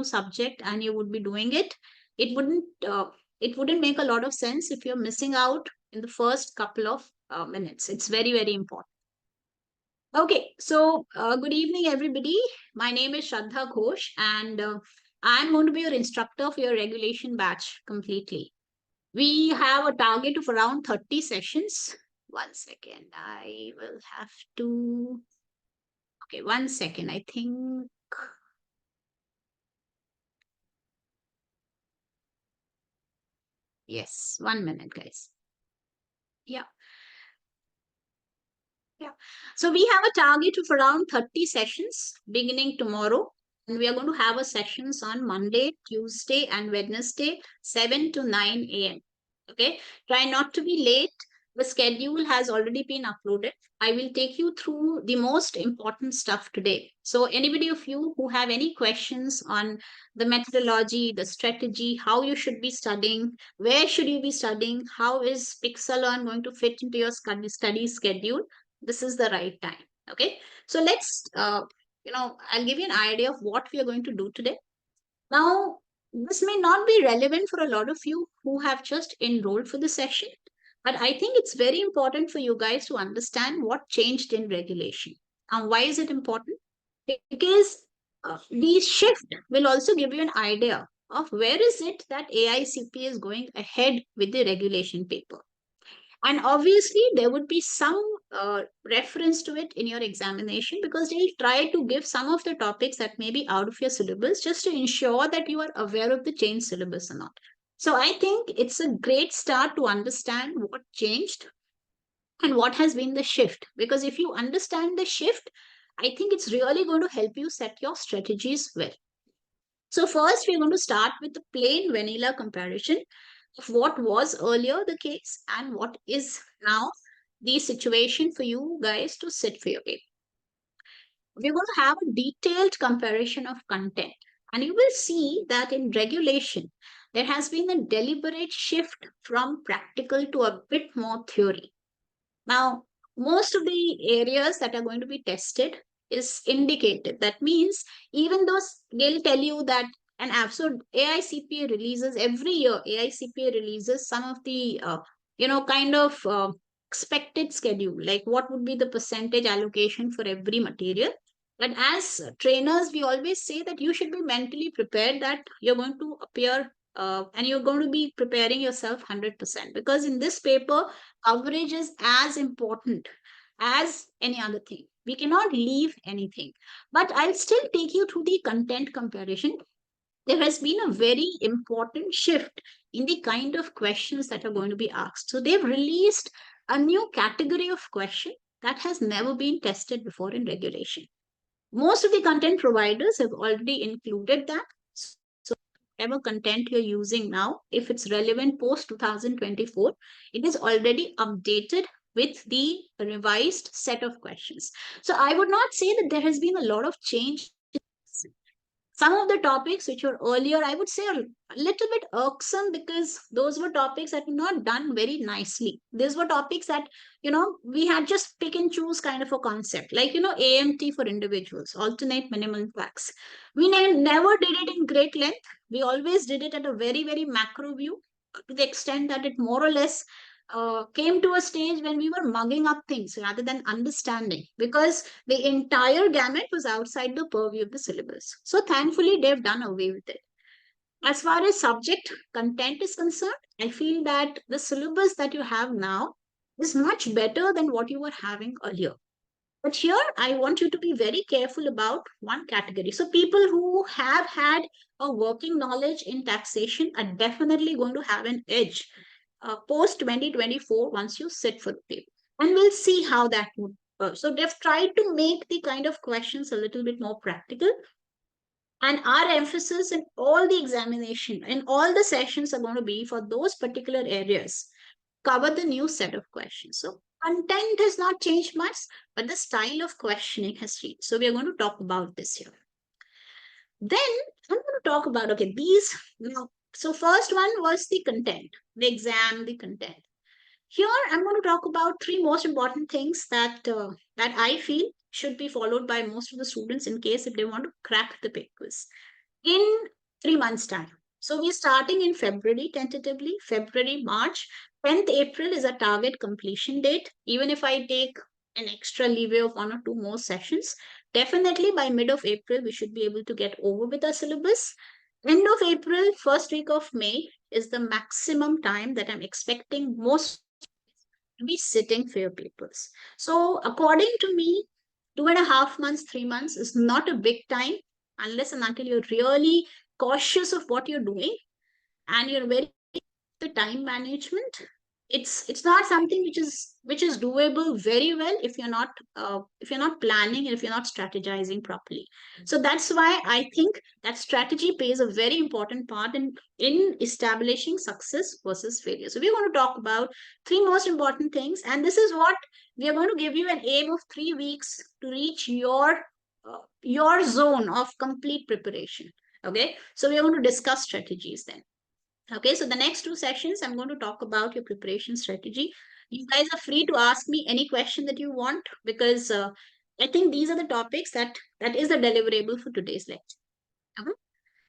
subject and you would be doing it, it wouldn't make a lot of sense if you're missing out in the first couple of minutes. It's very, very important. Okay, so good evening, everybody. My name is Shraddha Ghosh, and I'm going to be your instructor for your regulation batch completely. We have a target of around 30 sessions. One second, I will have to. Okay, one second. I think. Yes, 1 minute, guys. Yeah. Yeah. So we have a target of around 30 sessions beginning tomorrow. And we are going to have a sessions on Monday, Tuesday, and Wednesday, 7 to 9 a.m. Okay. Try not to be late. The schedule has already been uploaded. I will take you through the most important stuff today. So anybody of you who have any questions on the methodology, the strategy, how you should be studying, where should you be studying, how is Pixelon going to fit into your study schedule, this is the right time. Okay, so let's I'll give you an idea of what we are going to do today. Now, this may not be relevant for a lot of you who have just enrolled for the session, but I think it's very important for you guys to understand what changed in regulation. And why is it important? Because the shift will also give you an idea of where is it that AICP is going ahead with the regulation paper. And obviously, there would be some reference to it in your examination, because they'll try to give some of the topics that may be out of your syllabus just to ensure that you are aware of the change syllabus or not. So I think it's a great start to understand what changed and what has been the shift. Because if you understand the shift, I think it's really going to help you set your strategies well. So first, we're going to start with the plain vanilla comparison of what was earlier the case and what is now the situation for you guys to sit for your paper. We're going to have a detailed comparison of content, and you will see that in regulation, there has been a deliberate shift from practical to a bit more theory. Now, most of the areas that are going to be tested is indicated. That means even though they'll tell you that an app, so AICPA releases every year, AICPA releases some of the, kind of expected schedule, like what would be the percentage allocation for every material. But as trainers, we always say that you should be mentally prepared that you're going to appear and you're going to be preparing yourself 100%, because in this paper, coverage is as important as any other thing. We cannot leave anything. But I'll still take you through the content comparison. There has been a very important shift in the kind of questions that are going to be asked. So they've released a new category of question that has never been tested before in regulation. Most of the content providers have already included that. So whatever content you're using now, if it's relevant post 2024, it is already updated with the revised set of questions. So I would not say that there has been a lot of change. Some of the topics which were earlier, I would say, are a little bit irksome, because those were topics that were not done very nicely. These were topics that, we had just pick and choose kind of a concept, like, AMT for individuals, alternate minimum tax. We never did it in great length. We always did it at a very, very macro view, to the extent that it more or less came to a stage when we were mugging up things rather than understanding, because the entire gamut was outside the purview of the syllabus. So thankfully, they've done away with it. As far as subject content is concerned, I feel that the syllabus that you have now is much better than what you were having earlier. But here, I want you to be very careful about one category. So people who have had a working knowledge in taxation are definitely going to have an edge post 2024 once you sit for the paper. And we'll see how that would. So they've tried to make the kind of questions a little bit more practical. And our emphasis in all the examination, in all the sessions, are going to be for those particular areas, cover the new set of questions. So content has not changed much, but the style of questioning has changed. So we are going to talk about this here. Then I'm going to talk about, okay, these now. So first one was the content, the exam, the content. Here I'm going to talk about three most important things that I feel should be followed by most of the students in case if they want to crack the papers. In 3 months time. So we're starting in February tentatively, February, March. 10th April is a target completion date. Even if I take an extra leeway of 1 or 2 more sessions, definitely by mid of April, we should be able to get over with our syllabus. End of April, first week of May is the maximum time that I'm expecting most to be sitting for your papers. So according to me, 2.5 months, 3 months is not a big time unless and until you're really cautious of what you're doing and you're very the time management. It's not something which is doable very well if you're not planning and if you're not strategizing properly. So that's why I think that strategy plays a very important part in establishing success versus failure. So we're going to talk about three most important things, and this is what we are going to give you an aim of 3 weeks to reach your zone of complete preparation. Okay, so we are going to discuss strategies then. Okay, so the next 2 sessions, I'm going to talk about your preparation strategy. You guys are free to ask me any question that you want, because I think these are the topics that is the deliverable for today's lecture. Okay?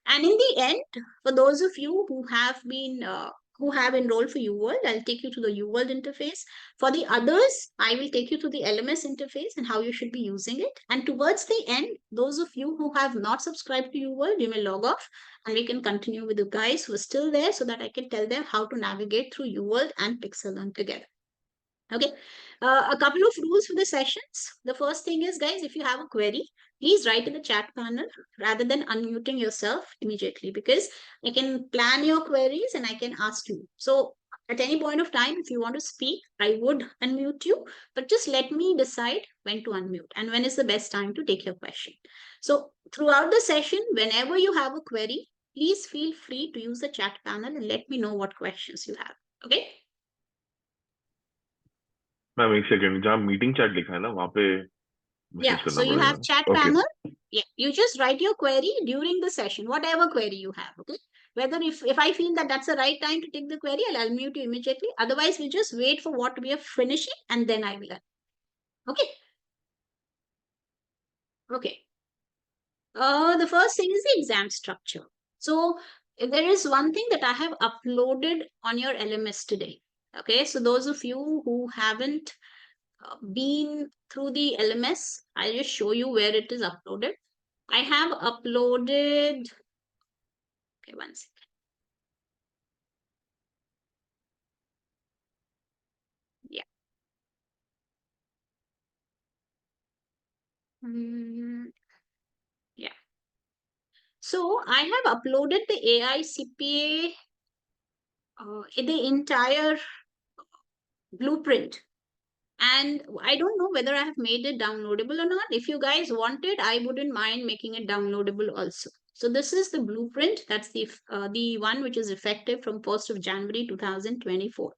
And in the end, for those of you who have enrolled for UWorld, I'll take you to the UWorld interface. For the others, I will take you to the LMS interface and how you should be using it. And towards the end, those of you who have not subscribed to UWorld, you may log off and we can continue with the guys who are still there so that I can tell them how to navigate through UWorld and Pixel Learn together. Okay, a couple of rules for the sessions. The first thing is, guys, if you have a query, please write in the chat panel rather than unmuting yourself immediately, because I can plan your queries and I can ask you. So at any point of time, if you want to speak, I would unmute you, but just let me decide when to unmute and when is the best time to take your question. So throughout the session, whenever you have a query, please feel free to use the chat panel and let me know what questions you have. Okay. Ma'am एक second, जहाँ meeting chat लिखा है ना वहाँ पे Yeah, message so करना you have पड़ेगा. chat okay. panel. Yeah, you just write your query during the session, whatever query you have. Okay, whether if I feel that that's the right time to take the query, I'll unmute you immediately. Otherwise, we'll just wait for what we are finishing and then I will. Okay. Okay. The first thing is the exam structure. So there is one thing that I have uploaded on your LMS today. Okay, so those of you who haven't been through the LMS, I'll just show you where it is uploaded. I have uploaded, okay, one second. Yeah. Yeah. So I have uploaded the AI CPA, the entire blueprint. And I don't know whether I have made it downloadable or not. If you guys want it, I wouldn't mind making it downloadable also. So this is the blueprint. That's the one which is effective from 1st of January 2024.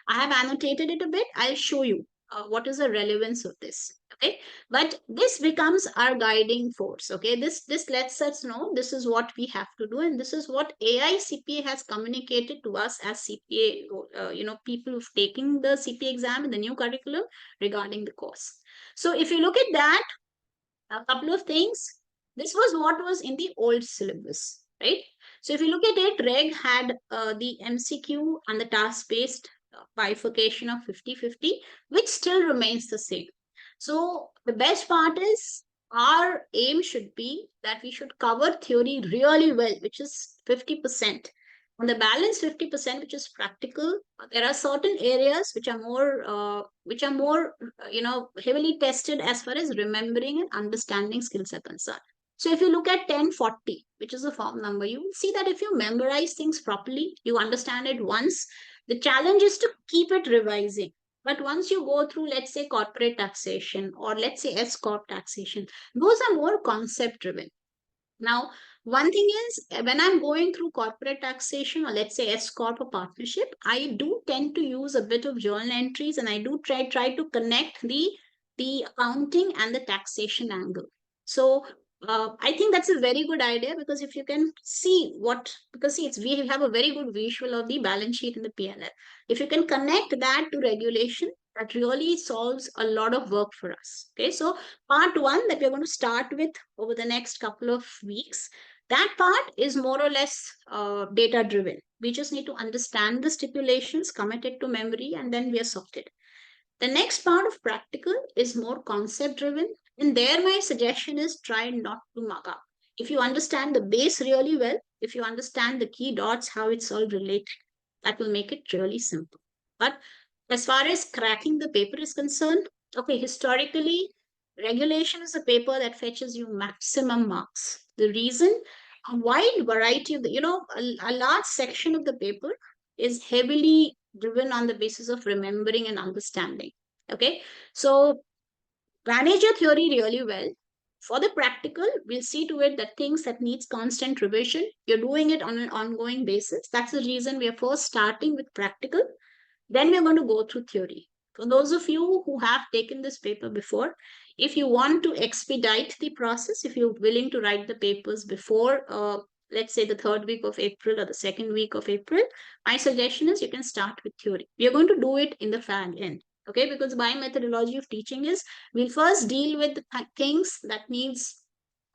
I have annotated it a bit. I'll show you what is the relevance of this. Okay, but this becomes our guiding force. Okay, this lets us know this is what we have to do, and this is what AI CPA has communicated to us as CPA. People who've taken the CPA exam in the new curriculum regarding the course. So if you look at that, a couple of things. This was what was in the old syllabus, right? So if you look at it, Reg had the MCQ and the task-based bifurcation of 50-50, which still remains the same. So the best part is our aim should be that we should cover theory really well, which is 50%. On the balance 50%, which is practical, there are certain areas which are more heavily tested as far as remembering and understanding skills are concerned. So if you look at 1040, which is a form number, you will see that if you memorize things properly, you understand it once. The challenge is to keep it revising. But once you go through, let's say, corporate taxation or let's say S corp taxation, those are more concept driven. Now, one thing is when I'm going through corporate taxation or let's say S corp or partnership, I do tend to use a bit of journal entries and I do try to connect the accounting and the taxation angle. So I think that's a very good idea, because if you can see we have a very good visual of the balance sheet and the P&L. If you can connect that to regulation, that really solves a lot of work for us. Okay, so part one that we're going to start with over the next couple of weeks That part is more or less data driven. We just need to understand the stipulations, commit it to memory, and then we are sorted. The next part of practical is more concept driven. And there, my suggestion is try not to mug up. If you understand the base really well, if you understand the key dots, how it's all related, that will make it really simple. But as far as cracking the paper is concerned, okay, historically, regulation is a paper that fetches you maximum marks. The reason, a wide variety of a large section of the paper is heavily driven on the basis of remembering and understanding. Okay, so manage your theory really well. For the practical, we'll see to it that things that needs constant revision, you're doing it on an ongoing basis. That's the reason we are first starting with practical, then we're going to go through theory. For those of you who have taken this paper before, if you want to expedite the process, if you're willing to write the papers before, let's say the third week of April or the second week of April, my suggestion is you can start with theory. We are going to do it in the fag end. Okay, because my methodology of teaching is we'll first deal with the things that needs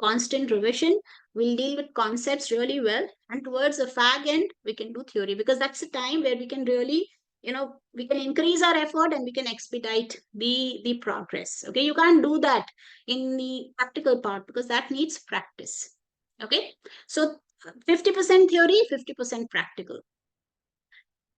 constant revision. We'll deal with concepts really well, and towards the fag end, we can do theory because that's the time where we can really we can increase our effort and we can expedite the progress. Okay, you can't do that in the practical part because that needs practice. Okay, so 50% theory, 50% practical.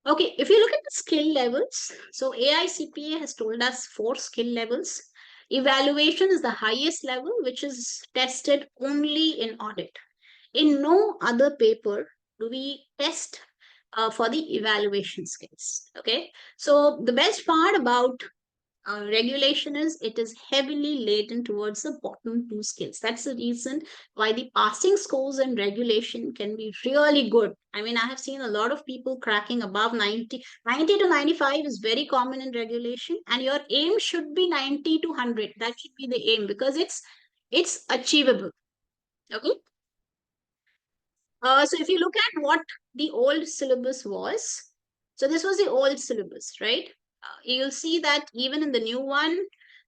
Okay, if you look at the skill levels, so AICPA has told us 4 skill levels. Evaluation is the highest level, which is tested only in audit. In no other paper do we test for the evaluation skills. Okay, so the best part about regulation is it is heavily laden towards the bottom 2 skills. That's the reason why the passing scores in regulation can be really good. I mean, I have seen a lot of people cracking above 90. 90 to 95 is very common in regulation, and your aim should be 90 to 100. That should be the aim because it's achievable. Okay, so if you look at what the old syllabus was, so this was the old syllabus, right? You'll see that even in the new one,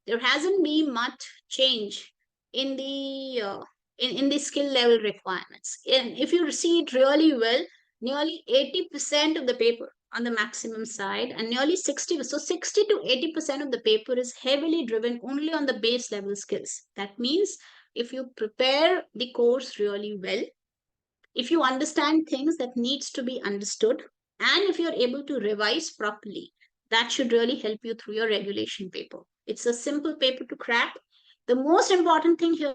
there hasn't been much change in the skill level requirements. And if you see it really well, nearly 80% of the paper on the maximum side and nearly 60, so 60 to 80% of the paper is heavily driven only on the base level skills. That means if you prepare the course really well, if you understand things that needs to be understood, and if you're able to revise properly, that should really help you through your regulation paper. It's a simple paper to crack. The most important thing here,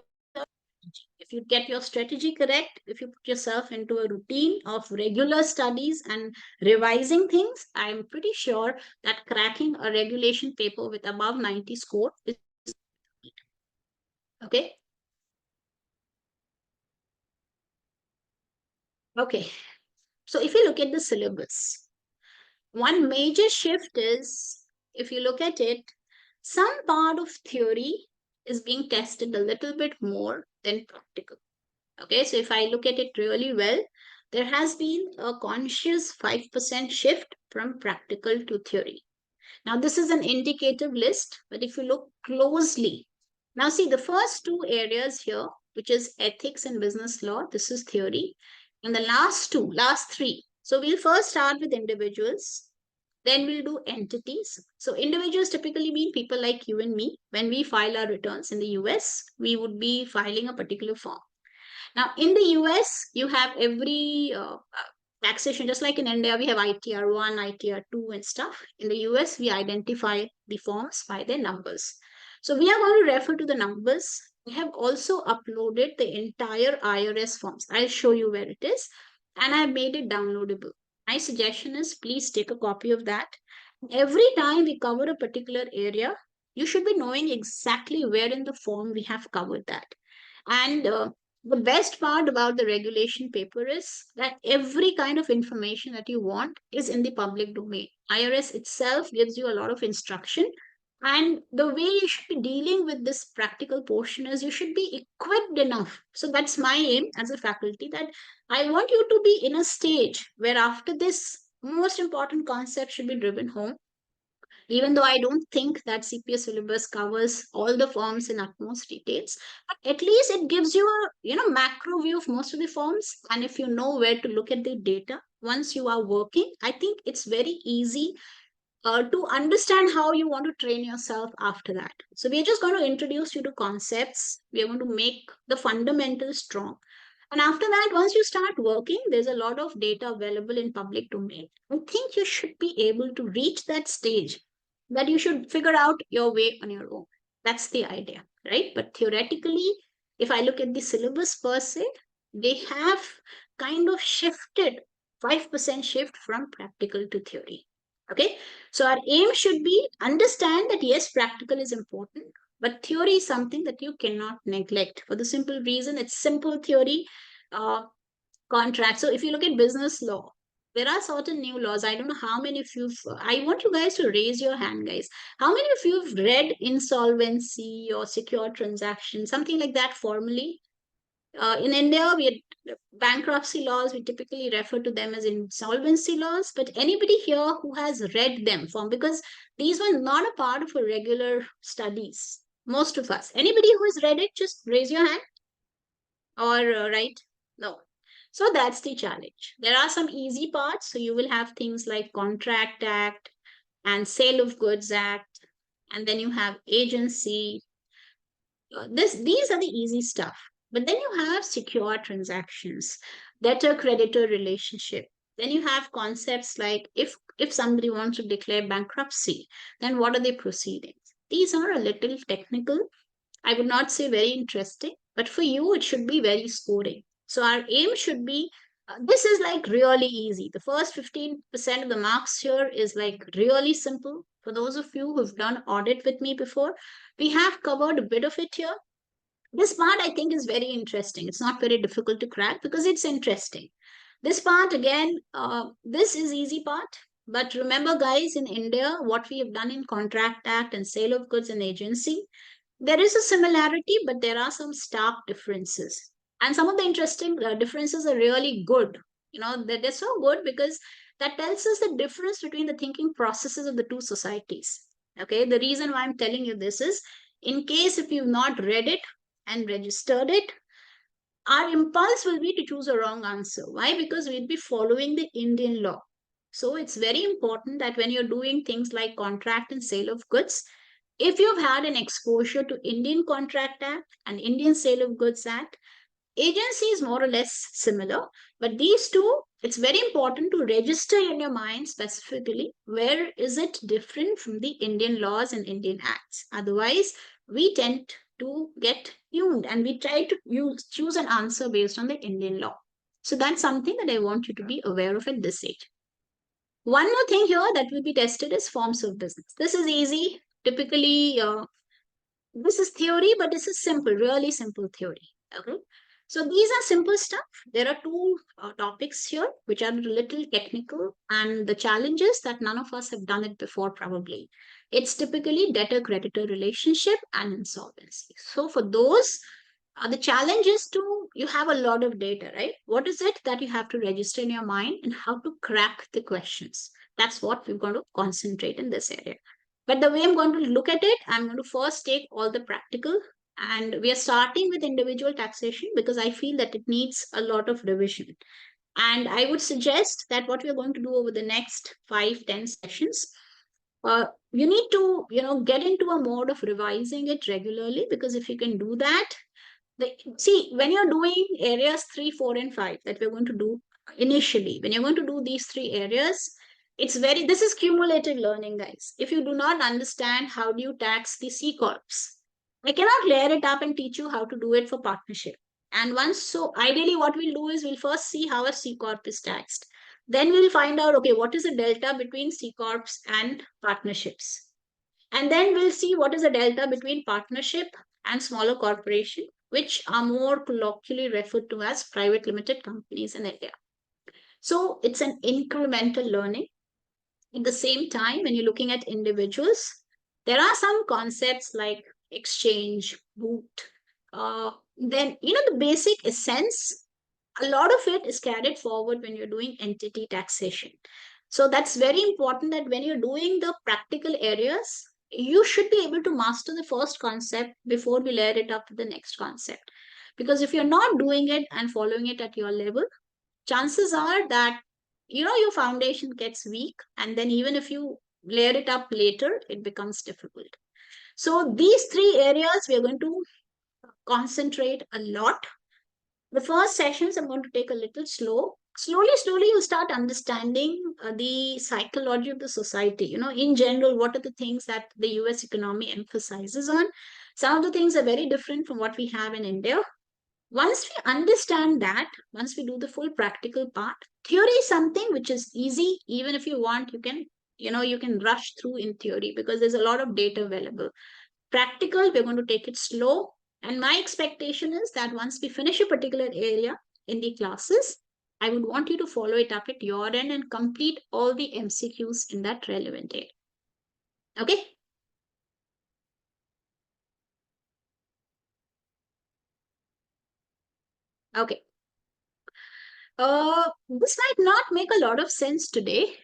if you get your strategy correct, if you put yourself into a routine of regular studies and revising things, I'm pretty sure that cracking a regulation paper with above 90 score is okay. Okay, so if you look at the syllabus, one major shift is, if you look at it, some part of theory is being tested a little bit more than practical. Okay, so if I look at it really well, there has been a conscious 5% shift from practical to theory. Now, this is an indicative list, but if you look closely, now see the first 2 areas here, which is ethics and business law, this is theory. And the last 3. So we'll first start with individuals, then we'll do entities. So individuals typically mean people like you and me. When we file our returns in the US, we would be filing a particular form. Now, in the US, you have every taxation, just like in India, we have ITR1, ITR2, and stuff. In the US, we identify the forms by their numbers. So, we are going to refer to the numbers. We have also uploaded the entire IRS forms. I'll show you where it is, and I have made it downloadable. My suggestion is please take a copy of that. Every time we cover a particular area, you should be knowing exactly where in the form we have covered that. And the best part about the regulation paper is that every kind of information that you want is in the public domain. IRS itself gives you a lot of instruction. And the way you should be dealing with this practical portion is you should be equipped enough. So that's my aim as a faculty, that I want you to be in a stage where after this most important concept should be driven home, Even though I don't think that CPA syllabus covers all the forms in utmost details, but at least it gives you a macro view of most of the forms. And if you know where to look at the data once you are working, I think it's very easy to understand how you want to train yourself after that. So we're just going to introduce you to concepts. We are going to make the fundamentals strong. And after that, once you start working, there's a lot of data available in public domain. I think you should be able to reach that stage that you should figure out your way on your own. That's the idea, right? But theoretically, if I look at the syllabus per se, they have kind of shifted 5% shift from practical to theory. Okay, so our aim should be understand that yes, practical is important, but theory is something that you cannot neglect for the simple reason it's simple theory, uh, contract. So if you look at business law, there are certain new laws. I don't know how many of you've, I want you guys to raise your hand, guys. How many of you have read insolvency or secure transaction, something like that formally? In India, bankruptcy laws, we typically refer to them as insolvency laws. But anybody here who has read them from, because these were not a part of a regular studies. Most of us. Anybody who has read it, just raise your hand or right? No. So that's the challenge. There are some easy parts. So you will have things like Contract Act and Sale of Goods Act, and then you have agency, these are the easy stuff. But then you have secure transactions, debtor creditor relationship. Then you have concepts like if somebody wants to declare bankruptcy, then what are the proceedings? These are a little technical. I would not say very interesting, but for you it should be very scoring. So our aim should be, this is like really easy. The first 15% of the marks here is like really simple. For those of you who've done audit with me before, we have covered a bit of it here. This part I think is very interesting. It's not very difficult to crack because it's interesting. This part again, this is easy part. But remember, guys, in India, what we have done in Contract Act and Sale of Goods and Agency, there is a similarity, but there are some stark differences. And some of the interesting differences are really good. They're so good because that tells us the difference between the thinking processes of the two societies. Okay, the reason why I'm telling you this is in case if you've not read it and registered it, our impulse will be to choose a wrong answer. Why? Because we'll be following the Indian law. So it's very important that when you're doing things like contract and sale of goods, if you've had an exposure to Indian Contract Act and Indian Sale of Goods Act, agency is more or less similar, but these two, it's very important to register in your mind specifically where is it different from the Indian laws and Indian acts. Otherwise, we tend to get tuned and we try to choose an answer based on the Indian law. So that's something that I want you to be aware of at this age. One more thing here that will be tested is forms of business. This is easy. Typically, this is theory, but this is simple, really simple theory. Okay. So these are simple stuff. There are two topics here, which are a little technical, and the challenge is that none of us have done it before, probably. It's typically debtor creditor relationship and insolvency. So for those, the challenge is to, you have a lot of data, right? What is it that you have to register in your mind and how to crack the questions? That's what we're going to concentrate in this area. But the way I'm going to look at it, I'm going to first take all the practical, and we are starting with individual taxation because I feel that it needs a lot of revision. And I would suggest that what we are going to do over the next 5-10 sessions, you need to, get into a mode of revising it regularly, because if you can do that, see, when you're doing areas 3, 4, and 5 that we're going to do initially, when you're going to do these 3 areas, this is cumulative learning, guys. If you do not understand how do you tax the C Corps, I cannot layer it up and teach you how to do it for partnership. And so ideally, what we'll do is we'll first see how a C Corp is taxed. Then we'll find out, okay, what is the delta between C Corps and partnerships? And then we'll see what is the delta between partnership and smaller corporation, which are more colloquially referred to as private limited companies in India. So it's an incremental learning. At the same time, when you're looking at individuals, there are some concepts like exchange, boot. Then, the basic essence, a lot of it is carried forward when you're doing entity taxation. So that's very important, that when you're doing the practical areas, you should be able to master the first concept before we layer it up to the next concept. Because if you're not doing it and following it at your level, chances are that your foundation gets weak, and then even if you layer it up later, it becomes difficult. So these three areas we are going to concentrate a lot. The first sessions I'm going to take a little slowly you start understanding the psychology of the society. In general, what are the things that the US economy emphasizes on? Some of the things are very different from what we have in India. Once we understand that, once we do the full practical part, theory is something which is easy. Even if you want, you can rush through in theory because there's a lot of data available. Practical, we're going to take it slow. And my expectation is that once we finish a particular area in the classes, I would want you to follow it up at your end and complete all the MCQs in that relevant area. Okay? Okay. This might not make a lot of sense today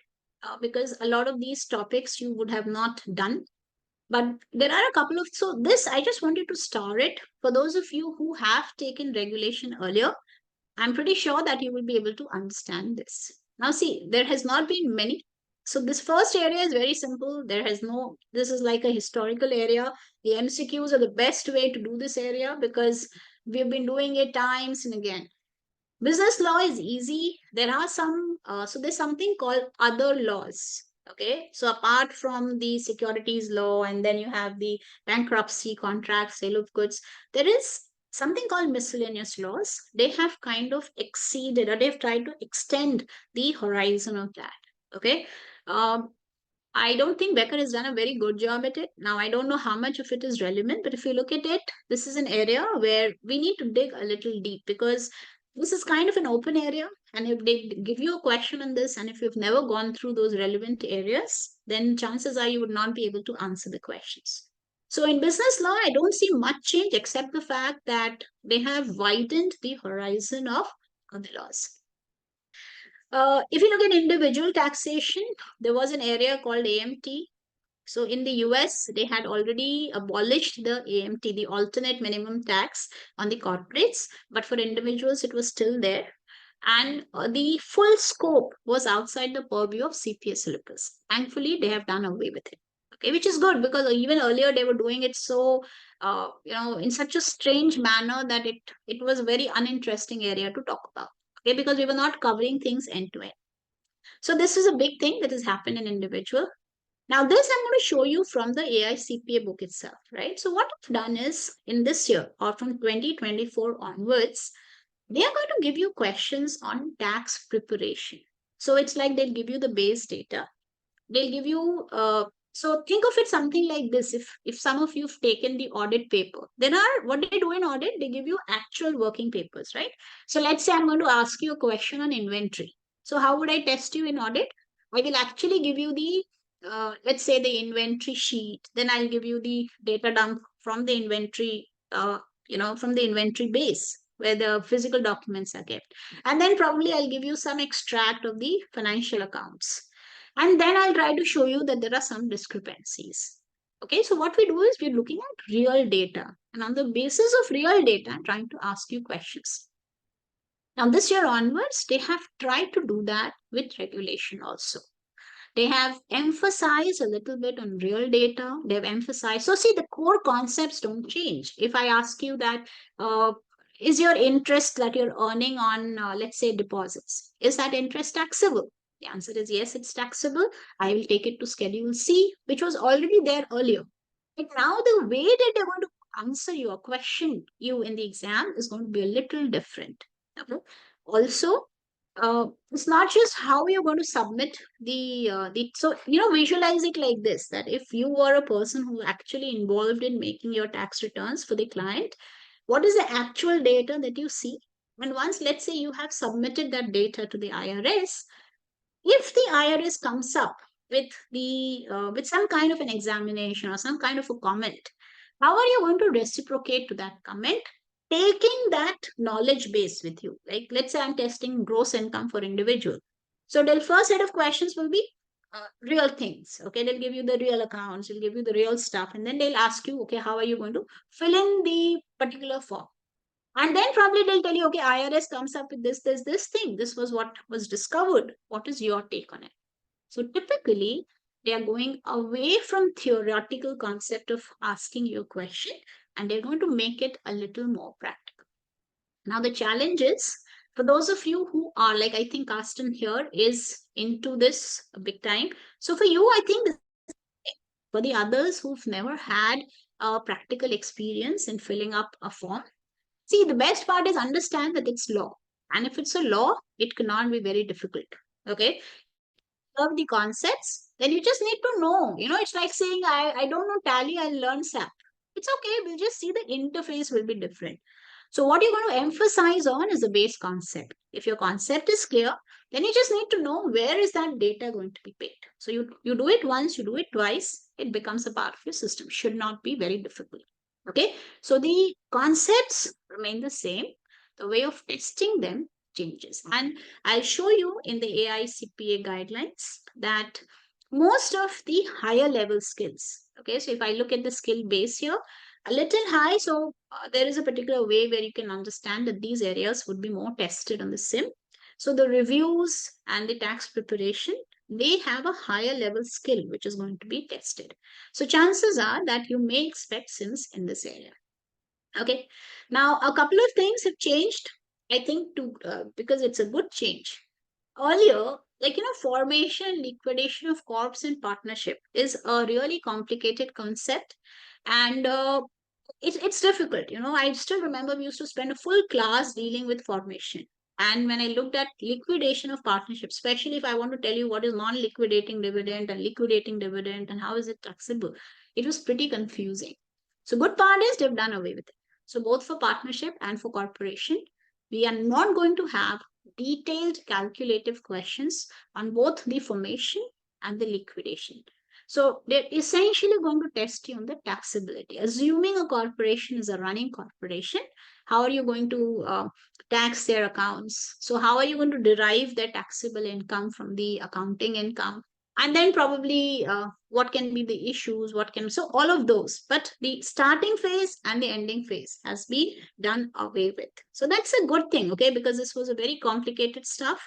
because a lot of these topics you would have not done. But there are a couple of, so this, I just wanted to star it for those of you who have taken regulation earlier. I'm pretty sure that you will be able to understand this. Now, see, there has not been many. So, this first area is very simple. This is like a historical area. The MCQs are the best way to do this area because we've been doing it times and again. Business law is easy. There's something called other laws. Okay. So, apart from the securities law, and then you have the bankruptcy, contract, sale of goods, there is something called miscellaneous laws. They have kind of exceeded, or they've tried to extend the horizon of that. Okay. Um, I don't think Becker has done a very good job at it. Now, I don't know how much of it is relevant, but if you look at it, this is an area where we need to dig a little deep because this is kind of an open area. And if they give you a question on this, and if you've never gone through those relevant areas, then chances are you would not be able to answer the questions. So, in business law, I don't see much change except the fact that they have widened the horizon of the laws. If you look at individual taxation, there was an area called AMT. So in the US, they had already abolished the AMT, the alternate minimum tax on the corporates, but for individuals, it was still there. And the full scope was outside the purview of CPA syllabus. Thankfully, they have done away with it. Okay, which is good because even earlier they were doing it so, in such a strange manner that it was a very uninteresting area to talk about. Okay, because we were not covering things end to end. So this is a big thing that has happened in individual. Now, this I'm going to show you from the AICPA book itself, right? So, what I've done is in this year or from 2024 onwards, they are going to give you questions on tax preparation. So, it's like they'll give you the base data. They'll give you, so think of it something like this. If some of you've taken the audit paper, what they do in audit, they give you actual working papers, right? So, let's say I'm going to ask you a question on inventory. So, how would I test you in audit? I will actually give you let's say the inventory sheet. Then I'll give you the data dump from the inventory, from the inventory base where the physical documents are kept. And then probably I'll give you some extract of the financial accounts. And then I'll try to show you that there are some discrepancies. Okay, so what we do is we're looking at real data. And on the basis of real data, I'm trying to ask you questions. Now, this year onwards, they have tried to do that with regulation also. They have emphasized a little bit on real data. They've emphasized, so see, the core concepts don't change. If I ask you that, is your interest that you're earning on, let's say, deposits, is that interest taxable? The answer is yes, it's taxable. I will take it to Schedule C, which was already there earlier. But now the way that they're going to answer your question, you in the exam, is going to be a little different. Okay? Also, it's not just how you're going to submit so visualize it like this, that if you were a person who actually involved in making your tax returns for the client, what is the actual data that you see? And once, let's say, you have submitted that data to the IRS, if the IRS comes up with some kind of an examination or some kind of a comment, how are you going to reciprocate to that comment, taking that knowledge base with you? Like, let's say I'm testing gross income for individual. So the first set of questions will be real things. Okay, they'll give you the real accounts, they'll give you the real stuff, and then they'll ask you, okay, how are you going to fill in the particular form? And then probably they'll tell you, okay, IRS comes up with this thing. This was what was discovered. What is your take on it? So typically, they are going away from theoretical concept of asking you a question, and they're going to make it a little more practical. Now, the challenge is for those of you who are like, I think Carsten here is into this a big time. So for you, I think for the others who've never had a practical experience in filling up a form, see, the best part is understand that it's law. And if it's a law, it cannot be very difficult. Okay. Love the concepts, then you just need to know. It's like saying, I don't know Tally, I'll learn SAP. It's okay. We'll just see the interface will be different. So what you're going to emphasize on is the base concept. If your concept is clear, then you just need to know where is that data going to be paid. So you do it once, you do it twice, it becomes a part of your system. Should not be very difficult. Okay. So the concepts remain the same. The way of testing them changes. And I'll show you in the AICPA guidelines that most of the higher level skills. Okay. So if I look at the skill base here, a little high. So there is a particular way where you can understand that these areas would be more tested on the sim. So the reviews and the tax preparation, they have a higher level skill which is going to be tested. So chances are that you may expect sims in this area. Okay. Now a couple of things have changed. I think to because it's a good change. Earlier, like formation, liquidation of corps and partnership is a really complicated concept, and it's difficult. I still remember we used to spend a full class dealing with formation. And when I looked at liquidation of partnership, especially if I want to tell you what is non-liquidating dividend and liquidating dividend and how is it taxable, it was pretty confusing. So good part is they've done away with it. So both for partnership and for corporation, we are not going to have detailed calculative questions on both the formation and the liquidation. So they're essentially going to test you on the taxability. Assuming a corporation is a running corporation, how are you going to tax their accounts? So how are you going to derive their taxable income from the accounting income? And then probably what can be the issues, so all of those. But the starting phase and the ending phase has been done away with. So that's a good thing, okay, because this was a very complicated stuff.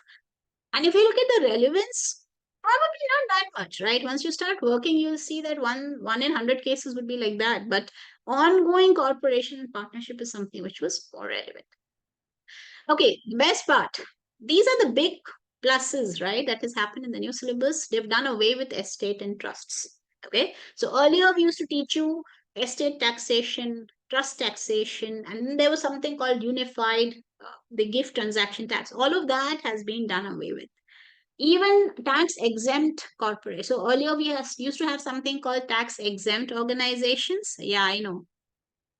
And if you look at the relevance, probably not that much, right? Once you start working, you'll see that one in 100 cases would be like that. But ongoing corporation and partnership is something which was more relevant. Okay, the best part. These are the big pluses, right? That has happened in the new syllabus. They've done away with estate and trusts. Okay, so earlier we used to teach you estate taxation, trust taxation, and there was something called unified, the gift transaction tax. All of that has been done away with. Even tax exempt corporate. So earlier we used to have something called tax exempt organizations. Yeah, I know.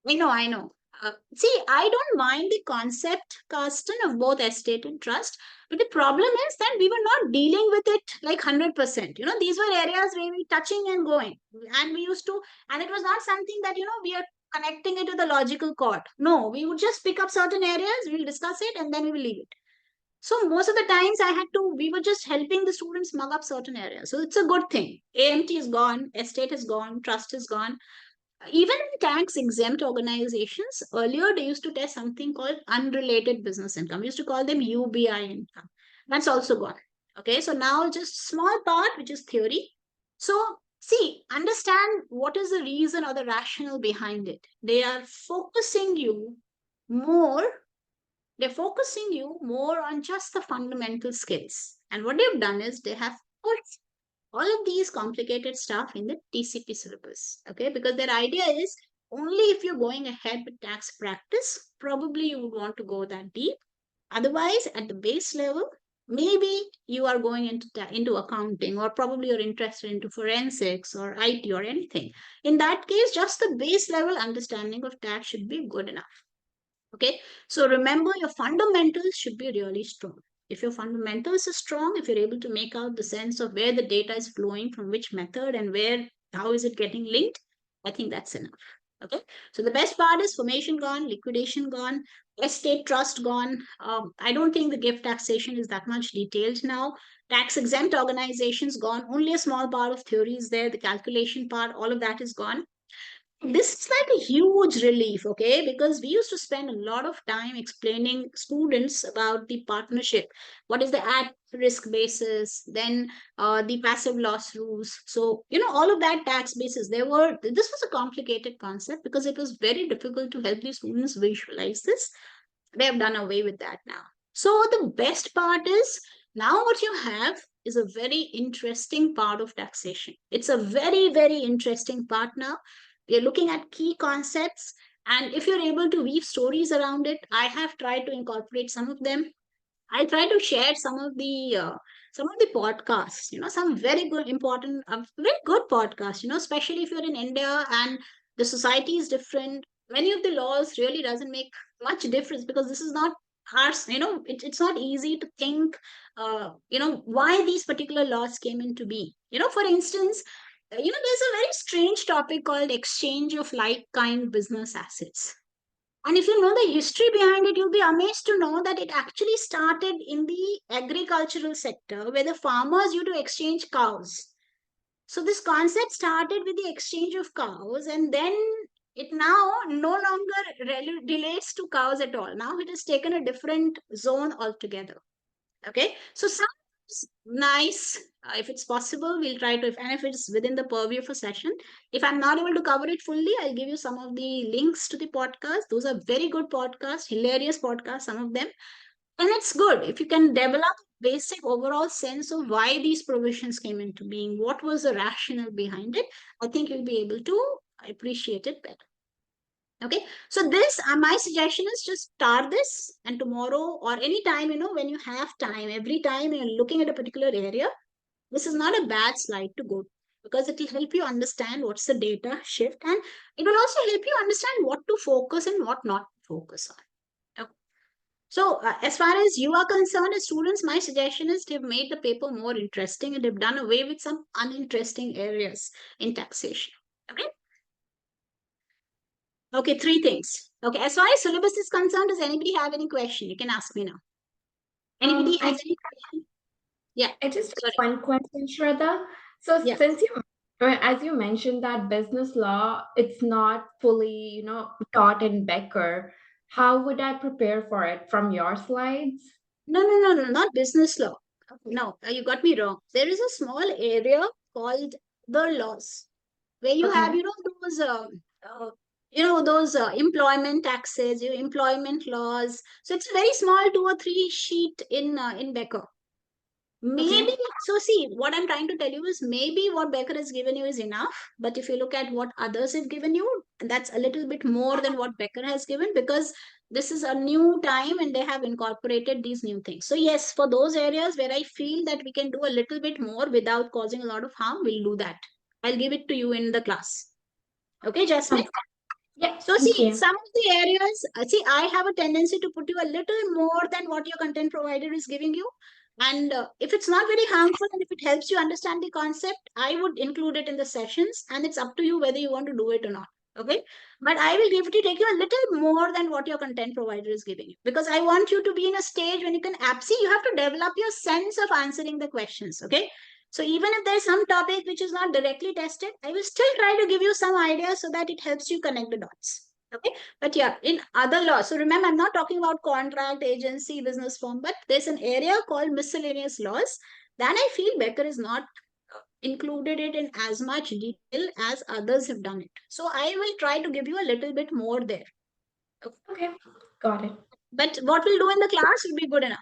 I know. See, I don't mind the concept, Carsten, of both estate and trust, but the problem is that we were not dealing with it like 100%. These were areas where we touching and going, and we used to, and it was not something that we are connecting it to the logical chord. No, we would just pick up certain areas, we'll discuss it, and then we will leave it. So most of the times we were just helping the students mug up certain areas. So it's a good thing. AMT is gone, estate is gone, trust is gone. Even in tax exempt organizations, earlier they used to test something called unrelated business income. We used to call them UBI income. That's also gone. Okay, so now just small part, which is theory. So see, understand what is the reason or the rationale behind it. They are focusing you more they're focusing you more on just the fundamental skills. And what they've done is they have put all of these complicated stuff in the TCP syllabus. Okay, because their idea is only if you're going ahead with tax practice, probably you would want to go that deep. Otherwise, at the base level, maybe you are going into accounting, or probably you're interested into forensics or IT or anything. In that case, just the base level understanding of tax should be good enough. Okay, so remember your fundamentals should be really strong. If your fundamentals are strong, if you're able to make out the sense of where the data is flowing from which method and how is it getting linked, I think that's enough. Okay, so the best part is formation gone, liquidation gone, estate trust gone. I don't think the gift taxation is that much detailed now. Tax exempt organizations gone. Only a small part of theory is there. The calculation part, all of that is gone. This is like a huge relief, okay? Because we used to spend a lot of time explaining students about the partnership. What is the at risk basis? Then the passive loss rules. So, all of that tax basis. This was a complicated concept because it was very difficult to help the students visualize this. They have done away with that now. So the best part is now what you have is a very interesting part of taxation. It's a very, very interesting part now. We are looking at key concepts. And if you're able to weave stories around it, I have tried to incorporate some of them. I try to share some of the podcasts, some very good, important, very good podcasts, especially if you're in India and the society is different. Many of the laws really doesn't make much difference because this is not ours, it's not easy to think, why these particular laws came into being. For instance, there's a very strange topic called exchange of like kind business assets. And if you know the history behind it, you'll be amazed to know that it actually started in the agricultural sector where the farmers used to exchange cows. So this concept started with the exchange of cows, and then it now no longer relates to cows at all. Now it has taken a different zone altogether. Okay, so sounds nice. If it's possible, we'll try to, and if it's within the purview of a session, if I'm not able to cover it fully, I'll give you some of the links to the podcast. Those are very good podcasts, hilarious podcasts, some of them. And it's good if you can develop basic overall sense of why these provisions came into being, what was the rationale behind it. I think you'll be able to appreciate it better. Okay, so this my suggestion is just start this, and tomorrow or any time, when you have time, every time you're looking at a particular area, this is not a bad slide to go to, because it will help you understand what's the data shift, and it will also help you understand what to focus and what not to focus on. Okay. So as far as you are concerned as students, my suggestion is they've made the paper more interesting and they've done away with some uninteresting areas in taxation. Okay. Okay, three things. Okay, as far as syllabus is concerned, does anybody have any question? You can ask me now. Anybody I has any question? Yeah, I just sorry. have one question, Shraddha. So Yeah. since as you mentioned that business law, it's not fully, taught in Becker, how would I prepare for it from your slides? No, no, no, no, not business law. No, you got me wrong. There is a small area called the laws where you have, Okay. those employment taxes, your employment laws. So it's a very small 2 or 3 sheet in Becker. Okay. Maybe, so see, what I'm trying to tell you is maybe what Becker has given you is enough, but if you look at what others have given you, that's a little bit more than what Becker has given, because this is a new time and they have incorporated these new things. So, yes, for those areas where I feel that we can do a little bit more without causing a lot of harm, we'll do that. I'll give it to you in the class. Okay, Jasmine? Yeah, So, thank see, you. some of the areas, see, I have a tendency to put you a little more than what your content provider is giving you. And if it's not very harmful and if it helps you understand the concept, I would include it in the sessions, and it's up to you whether you want to do it or not. Okay. But I will give it to take you a little more than what your content provider is giving you, because I want you to be in a stage when you can see, you have to develop your sense of answering the questions. Okay. So even if there's some topic which is not directly tested, I will still try to give you some ideas so that it helps you connect the dots. Okay. But yeah, in other laws, so remember, I'm not talking about contract, agency, business firm, but there's an area called miscellaneous laws that I feel Becker is not included it in as much detail as others have done it. So I will try to give you a little bit more there. Okay. Okay, got it. But what we'll do in the class will be good enough.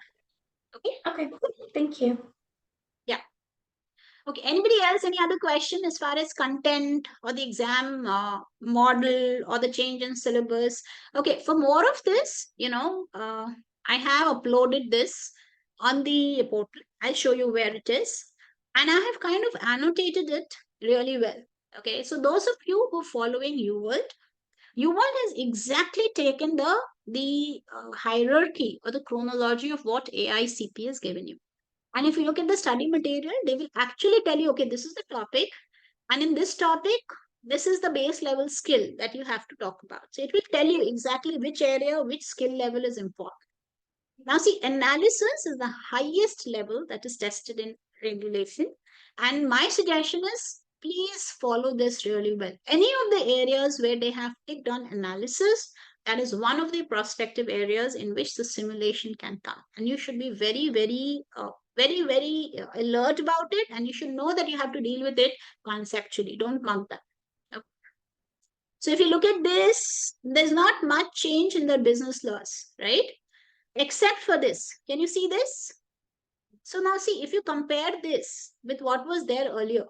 Okay. Okay, thank you. Yeah. Okay, anybody else, any other question as far as content or the exam model or the change in syllabus? Okay, for more of this, I have uploaded this on the portal. I'll show you where it is. And I have kind of annotated it really well. Okay, so those of you who are following UWorld, UWorld has exactly taken the hierarchy or the chronology of what AICP has given you. And if you look at the study material, they will actually tell you, okay, this is the topic. And in this topic, this is the base level skill that you have to talk about. So it will tell you exactly which area, which skill level is important. Now, see, analysis is the highest level that is tested in regulation. And my suggestion is please follow this really well. Any of the areas where they have ticked on analysis, that is one of the prospective areas in which the simulation can come. And you should be very alert about it. And you should know that you have to deal with it conceptually. Don't mug that. Okay. So if you look at this, there's not much change in the business laws, right? Except for this. Can you see this? So now see, if you compare this with what was there earlier,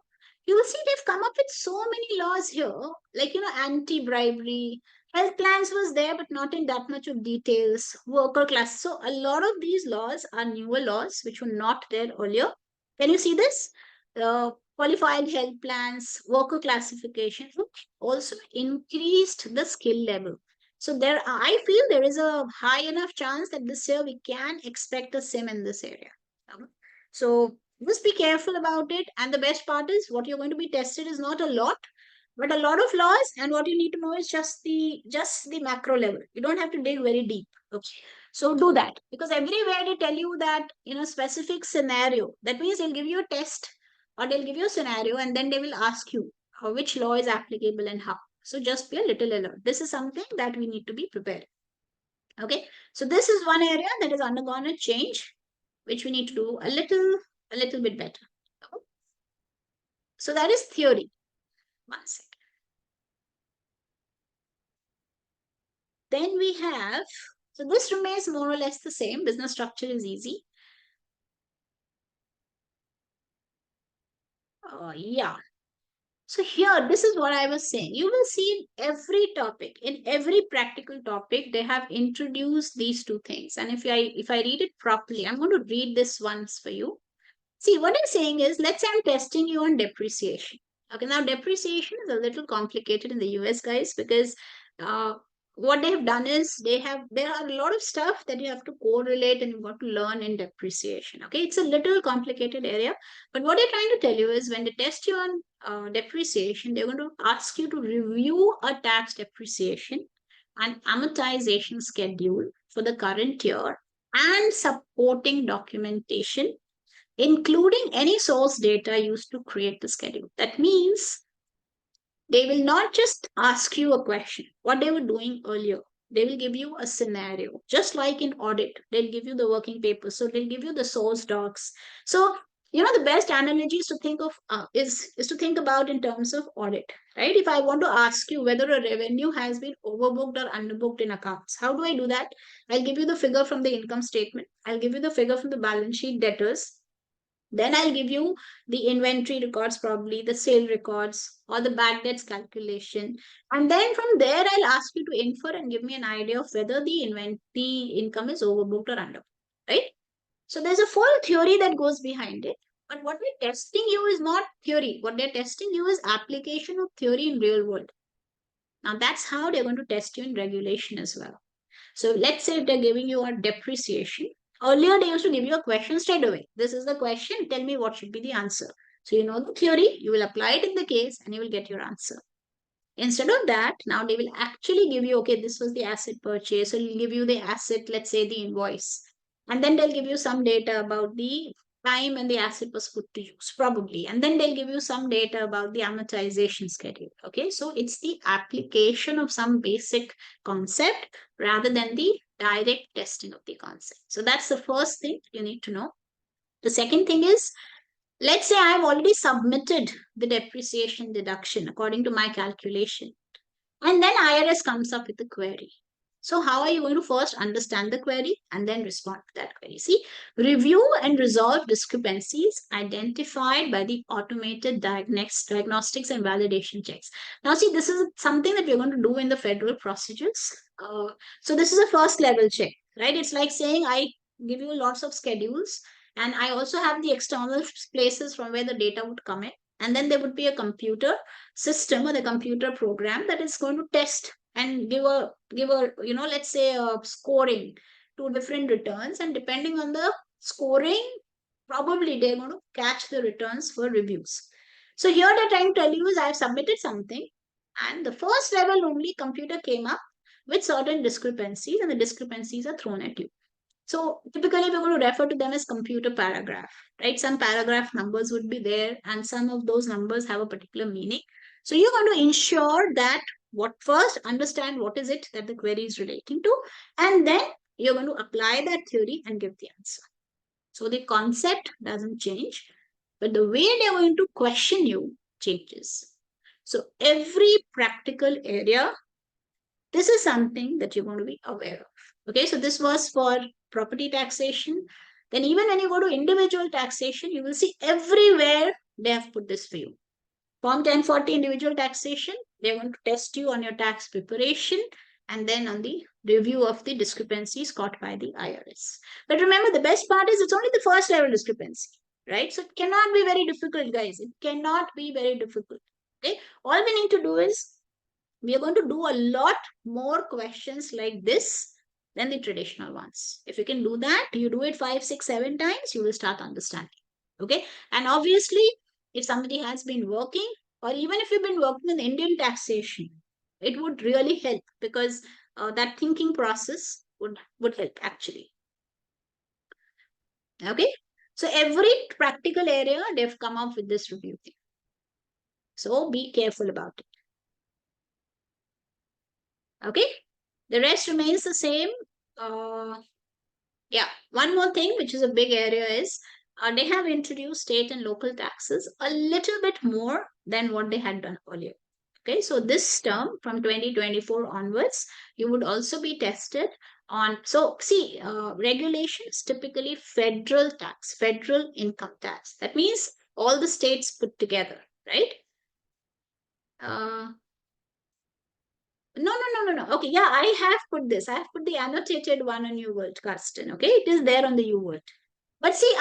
you will see they've come up with so many laws here, like, anti-bribery, health plans was there, but not in that much of details, worker class. So a lot of these laws are newer laws, which were not there earlier. Can you see this? Qualified health plans, worker classification, which also increased the skill level. So there, I feel there is a high enough chance that this year we can expect a sim in this area. So just be careful about it. And the best part is what you're going to be tested is not a lot, but a lot of laws. And what you need to know is just the macro level. You don't have to dig very deep. Okay. So do that, because everywhere they tell you that in a specific scenario, that means they'll give you a test or they'll give you a scenario and then they will ask you which law is applicable and how. So just be a little alert. This is something that we need to be prepared. Okay. So this is one area that has undergone a change, which we need to do a little bit better. So that is theory. One second. Then we have, so this remains more or less the same. Business structure is easy. Yeah. So here, this is what I was saying. You will see in every topic, in every practical topic, they have introduced these two things. And if I read it properly, I'm going to read this once for you. See, what I'm saying is, let's say I'm testing you on depreciation. Okay, now depreciation is a little complicated in the US, guys, because what they have done is there are a lot of stuff that you have to correlate and you've got to learn in depreciation. Okay, it's a little complicated area, but what they're trying to tell you is when they test you on depreciation, they're going to ask you to review a tax depreciation and amortization schedule for the current year and supporting documentation, including any source data used to create the schedule. That means they will not just ask you a question, what they were doing earlier. They will give you a scenario, just like in audit. They'll give you the working papers. So they'll give you the source docs. So, the best analogy is to think of is to think about in terms of audit, right? If I want to ask you whether a revenue has been overbooked or underbooked in accounts, how do I do that? I'll give you the figure from the income statement. I'll give you the figure from the balance sheet debtors. Then I'll give you the inventory records, probably the sale records or the bad debts calculation. And then from there, I'll ask you to infer and give me an idea of whether the income is overbooked or underbooked, right? So there's a full theory that goes behind it. But what we're testing you is not theory. What they're testing you is application of theory in real world. Now that's how they're going to test you in regulation as well. So let's say if they're giving you a depreciation. Earlier, they used to give you a question straight away. This is the question. Tell me what should be the answer. So you know the theory, you will apply it in the case, and you will get your answer. Instead of that, now they will actually give you, okay, this was the asset purchase. So they'll give you the asset, let's say the invoice. And then they'll give you some data about the time and the asset was put to use, probably. And then they'll give you some data about the amortization schedule. Okay, so it's the application of some basic concept rather than the direct testing of the concept. So that's the first thing you need to know. The second thing is, let's say I've already submitted the depreciation deduction according to my calculation, and then IRS comes up with a query. So how are you going to first understand the query and then respond to that query? See, review and resolve discrepancies identified by the automated diagnostics and validation checks. Now, see, this is something that we're going to do in the federal procedures. So this is a first level check, right? It's like saying I give you lots of schedules and I also have the external places from where the data would come in. And then there would be a computer system or the computer program that is going to test and give a let's say a scoring to different returns, and depending on the scoring, probably they're going to catch the returns for reviews. So here they're trying to tell you is I've submitted something, And the first level only computer came up with certain discrepancies, and the discrepancies are thrown at you. So typically we're going to refer to them as computer paragraph, right? Some paragraph numbers would be there, and some of those numbers have a particular meaning. So you're going to ensure that first understand what is it that the query is relating to, and then you're going to apply that theory and give the answer. So the concept doesn't change, but the way they're going to question you changes. So every practical area, this is something that you're going to be aware of. Okay, so this was for property taxation. Then even when you go to individual taxation, you will see everywhere they have put this for you. Form 1040 individual taxation, they're going to test you on your tax preparation and then on the review of the discrepancies caught by the IRS. But remember, the best part is it's only the first level discrepancy, right? So it cannot be very difficult, guys. It cannot be very difficult. Okay, all we need to do is we are going to do a lot more questions like this than the traditional ones. If you can do that, you do it 5, 6, 7 times, you will start understanding. Okay, and obviously, if somebody has been working, or even if you've been working in Indian taxation, it would really help because that thinking process would help actually. Okay, so every practical area they've come up with this review thing. So be careful about it. Okay, the rest remains the same. Yeah, one more thing, which is a big area, is they have introduced state and local taxes a little bit more than what they had done earlier. Okay, so this term from 2024 onwards, you would also be tested on. So, see, regulations typically federal tax, federal income tax. That means all the states put together, right? No. Okay, yeah, I have put this. I have put the annotated one on UWorld, Karsten. Okay, it is there on the UWorld. But see,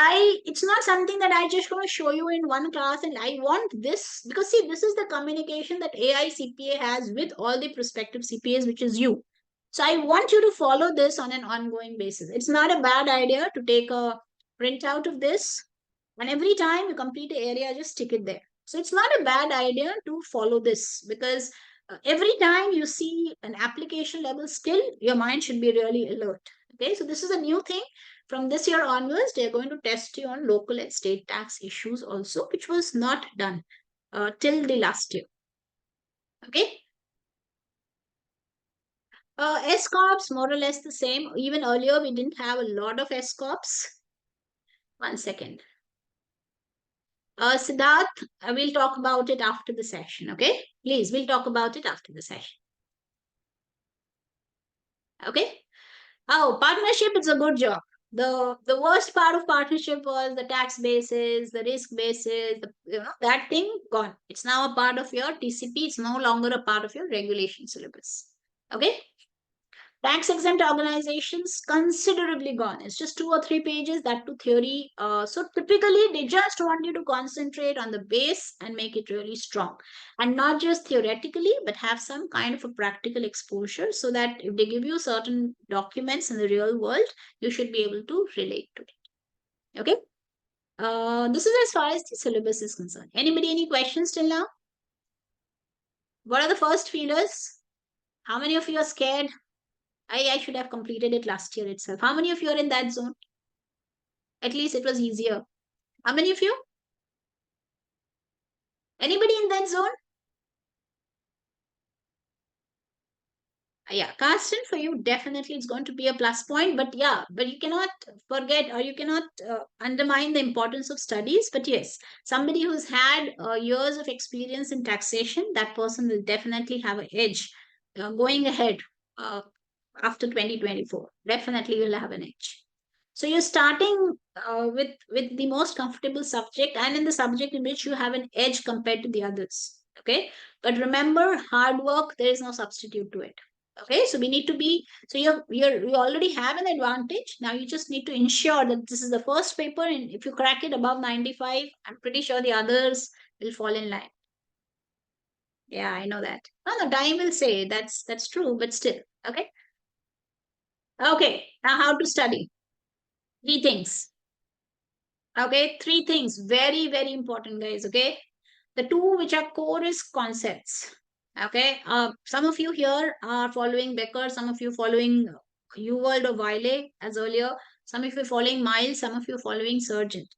it's not something that I just want to show you in one class, and I want this because see, this is the communication that AI CPA has with all the prospective CPAs, which is you. So I want you to follow this on an ongoing basis. It's not a bad idea to take a printout of this, and every time you complete an area, just stick it there. So it's not a bad idea to follow this because every time you see an application level skill, your mind should be really alert. Okay, so this is a new thing. From this year onwards, they're going to test you on local and state tax issues also, which was not done till the last year. Okay. S corps more or less the same. Even earlier, we didn't have a lot of S corps. One second. Siddharth, we'll talk about it after the session. Okay, please, we'll talk about it after the session. Okay. Oh, partnership is a good job. The worst part of partnership was the tax basis, the risk basis, that thing gone. It's now a part of your TCP. It's no longer a part of your regulation syllabus. Okay. Tax exempt organizations considerably gone. It's just 2 or 3 pages, that to theory. So typically they just want you to concentrate on the base and make it really strong. And not just theoretically, but have some kind of a practical exposure so that if they give you certain documents in the real world, you should be able to relate to it. Okay. This is as far as the syllabus is concerned. Anybody, any questions till now? What are the first feelers? How many of you are scared? I should have completed it last year itself. How many of you are in that zone? At least it was easier. How many of you? Anybody in that zone? Yeah, Carsten, for you, definitely it's going to be a plus point. But yeah, but you cannot forget or you cannot undermine the importance of studies. But yes, somebody who's had years of experience in taxation, that person will definitely have an edge going ahead after 2024. Definitely will have an edge. So you're starting with the most comfortable subject and in the subject in which you have an edge compared to the others. Okay, but remember, hard work, there is no substitute to it. Okay, so we need to be, so you already have an advantage. Now you just need to ensure that this is the first paper, and if you crack it above 95, I'm pretty sure the others will fall in line. Yeah, I know that. No, time will say that's true, but still. Okay. Okay, now how to study. 3 things. Okay, 3 things. Very, very important, guys. Okay. The 2 which are core is concepts. Okay, some of you here are following Becker, some of you following Ewald or Wiley as earlier, some of you following Miles, some of you following Sargent.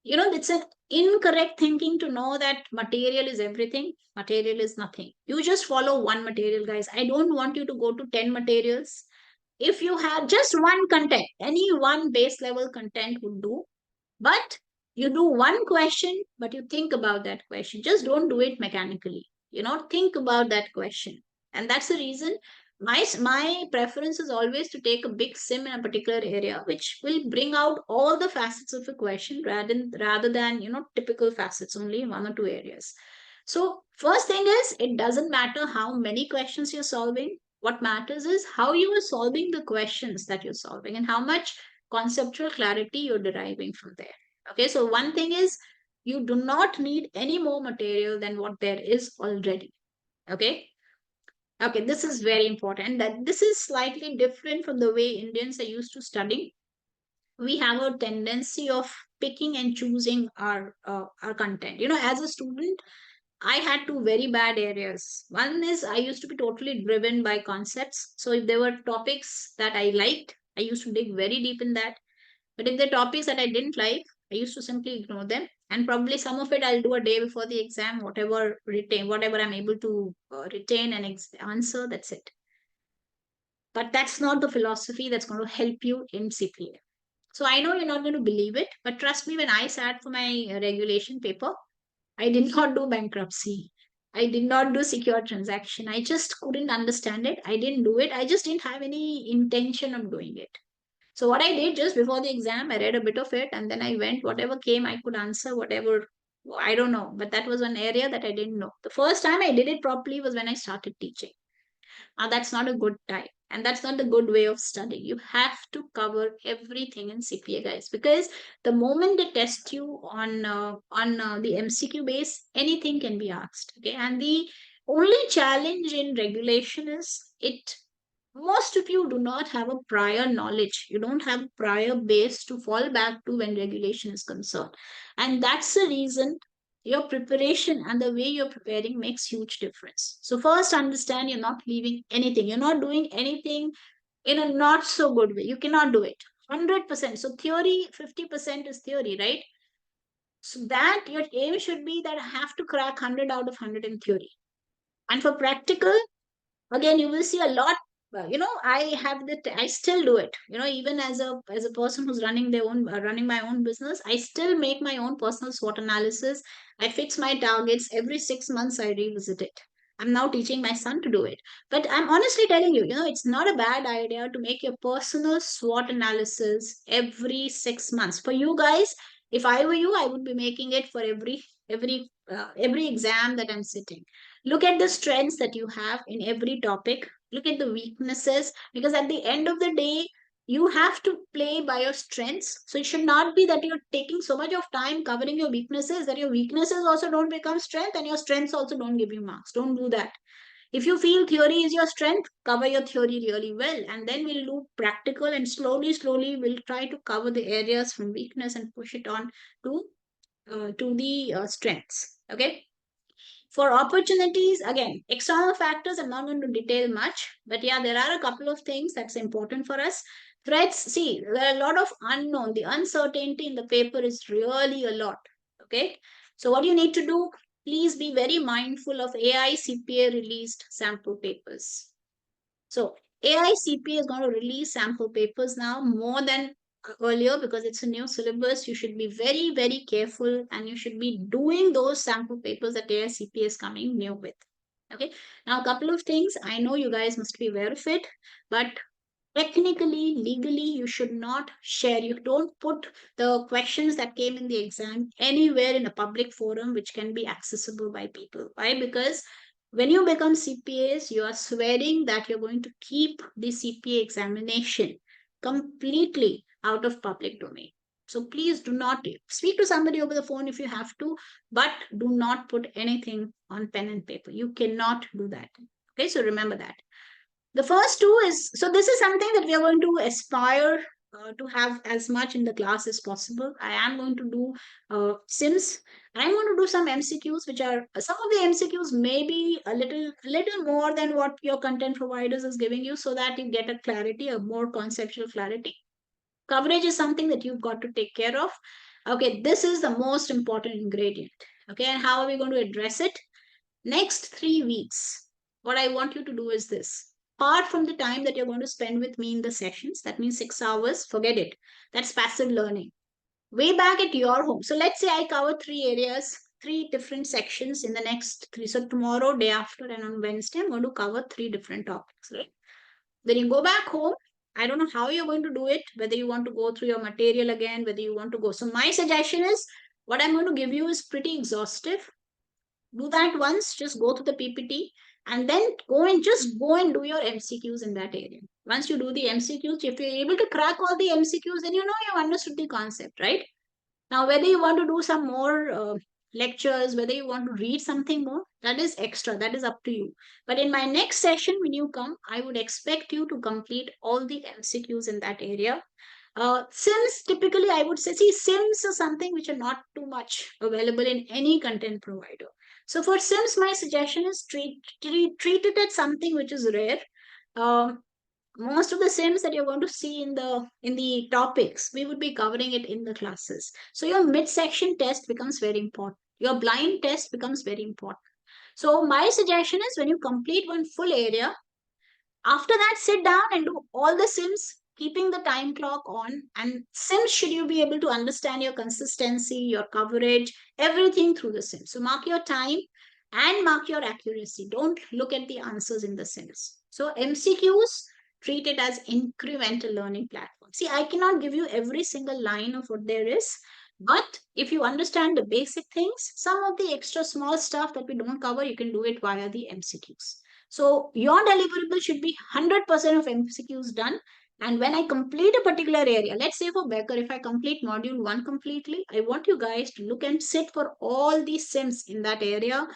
You know, it's an incorrect thinking to know that material is everything, material is nothing. You just follow one material, guys. I don't want you to go to 10 materials. If you have just one content, any one base level content would do, but you do one question, but you think about that question. Just don't do it mechanically. You know, think about that question. And that's the reason my preference is always to take a big sim in a particular area, which will bring out all the facets of a question rather than typical facets only in one or two areas. So first thing is, it doesn't matter how many questions you're solving. What matters is how you are solving the questions that you're solving and how much conceptual clarity you're deriving from there. Okay, so one thing is, you do not need any more material than what there is already. Okay. Okay, this is very important. That this is slightly different from the way Indians are used to studying. We have a tendency of picking and choosing our content. You know, as a student, I had two very bad areas. One is I used to be totally driven by concepts. So if there were topics that I liked, I used to dig very deep in that. But if the topics that I didn't like, I used to simply ignore them. And probably some of it I'll do a day before the exam, whatever I'm able to retain and answer, that's it. But that's not the philosophy that's going to help you in CPA. So I know you're not going to believe it, but trust me, when I sat for my regulation paper, I did not do bankruptcy. I did not do secure transaction. I just couldn't understand it. I didn't do it. I just didn't have any intention of doing it. So what I did just before the exam, I read a bit of it and then I went, whatever came, I could answer, whatever, I don't know. But that was an area that I didn't know. The first time I did it properly was when I started teaching. That's not a good time. And that's not the good way of studying. You have to cover everything in CPA, guys, because the moment they test you on the MCQ base, anything can be asked. Okay, and the only challenge in regulation is it. Most of you do not have a prior knowledge. You don't have a prior base to fall back to when regulation is concerned, and that's the reason your preparation and the way you're preparing makes huge difference. So first understand, you're not leaving anything, you're not doing anything in a not so good way. You cannot do it 100%. So theory 50% is theory, right? So that your aim should be that I have to crack 100 out of 100 in theory. And for practical, again, you will see a lot. I have that, I still do it, even as a person who's running my own business, I still make my own personal SWOT analysis. I fix my targets every 6 months, I revisit it. I'm now teaching my son to do it. But I'm honestly telling you, it's not a bad idea to make your personal SWOT analysis every 6 months. For you guys, if I were you, I would be making it for every exam that I'm sitting. Look at the strengths that you have in every topic. Look at the weaknesses, because at the end of the day, you have to play by your strengths. So it should not be that you're taking so much of time covering your weaknesses that your weaknesses also don't become strength and your strengths also don't give you marks. Don't do that. If you feel theory is your strength, cover your theory really well, and then we'll do practical, and slowly we'll try to cover the areas from weakness and push it on to the strengths. Okay. For opportunities, again, external factors, I'm not going to detail much, but yeah, there are a couple of things that's important for us. Threats, see, there are a lot of unknown. The uncertainty in the paper is really a lot. Okay. So what you need to do, please be very mindful of AICPA released sample papers. So AICPA is going to release sample papers now more than earlier because it's a new syllabus. You should be very, very careful and you should be doing those sample papers that AICPA is coming new with. Okay. Now, a couple of things. I know you guys must be aware of it, but technically, legally, you should not share. You don't put the questions that came in the exam anywhere in a public forum which can be accessible by people. Why? Because when you become CPAs, you are swearing that you're going to keep the CPA examination completely out of public domain. So please do not speak to somebody over the phone if you have to, but do not put anything on pen and paper. You cannot do that. Okay, so remember that. The first two is, so this is something that we are going to aspire to have as much in the class as possible. I am going to do sims. And I'm going to do some MCQs, which are some of the MCQs may be a little more than what your content providers is giving you, so that you get a clarity, a more conceptual clarity. Coverage is something that you've got to take care of. Okay, this is the most important ingredient. Okay, and how are we going to address it? Next 3 weeks, what I want you to do is this. Apart from the time that you're going to spend with me in the sessions, that means 6 hours, forget it. That's passive learning. Way back at your home. So let's say I cover 3 areas, 3 different sections in the next 3. So tomorrow, day after, and on Wednesday, I'm going to cover 3 different topics, right? Then you go back home. I don't know how you're going to do it, whether you want to go through your material again, whether you want to go. So my suggestion is, what I'm going to give you is pretty exhaustive. Do that once, just go through the PPT, and then go and do your MCQs in that area. Once you do the MCQs, if you're able to crack all the MCQs, then you know you've understood the concept, right? Now, whether you want to do some more lectures, whether you want to read something more, that is extra, that is up to you. But in my next session, when you come, I would expect you to complete all the MCQs in that area. Sims, typically, I would say, see, Sims are something which are not too much available in any content provider. So for Sims, my suggestion is treat it as something which is rare. Um, most of the sims that you're going to see in the topics, we would be covering it in the classes. So your midsection test becomes very important, your blind test becomes very important. So my suggestion is, when you complete one full area, after that, sit down and do all the sims, keeping the time clock on. And sims, should you be able to understand your consistency, your coverage, everything through the sims. So mark your time and mark your accuracy. Don't look at the answers in the sims. So MCQs, treat it as incremental learning platform. See, I cannot give you every single line of what there is, but if you understand the basic things, some of the extra small stuff that we don't cover, you can do it via the MCQs. So your deliverable should be 100% of MCQs done. And when I complete a particular area, let's say for Becker, if I complete module 1 completely, I want you guys to look and sit for all these sims in that area.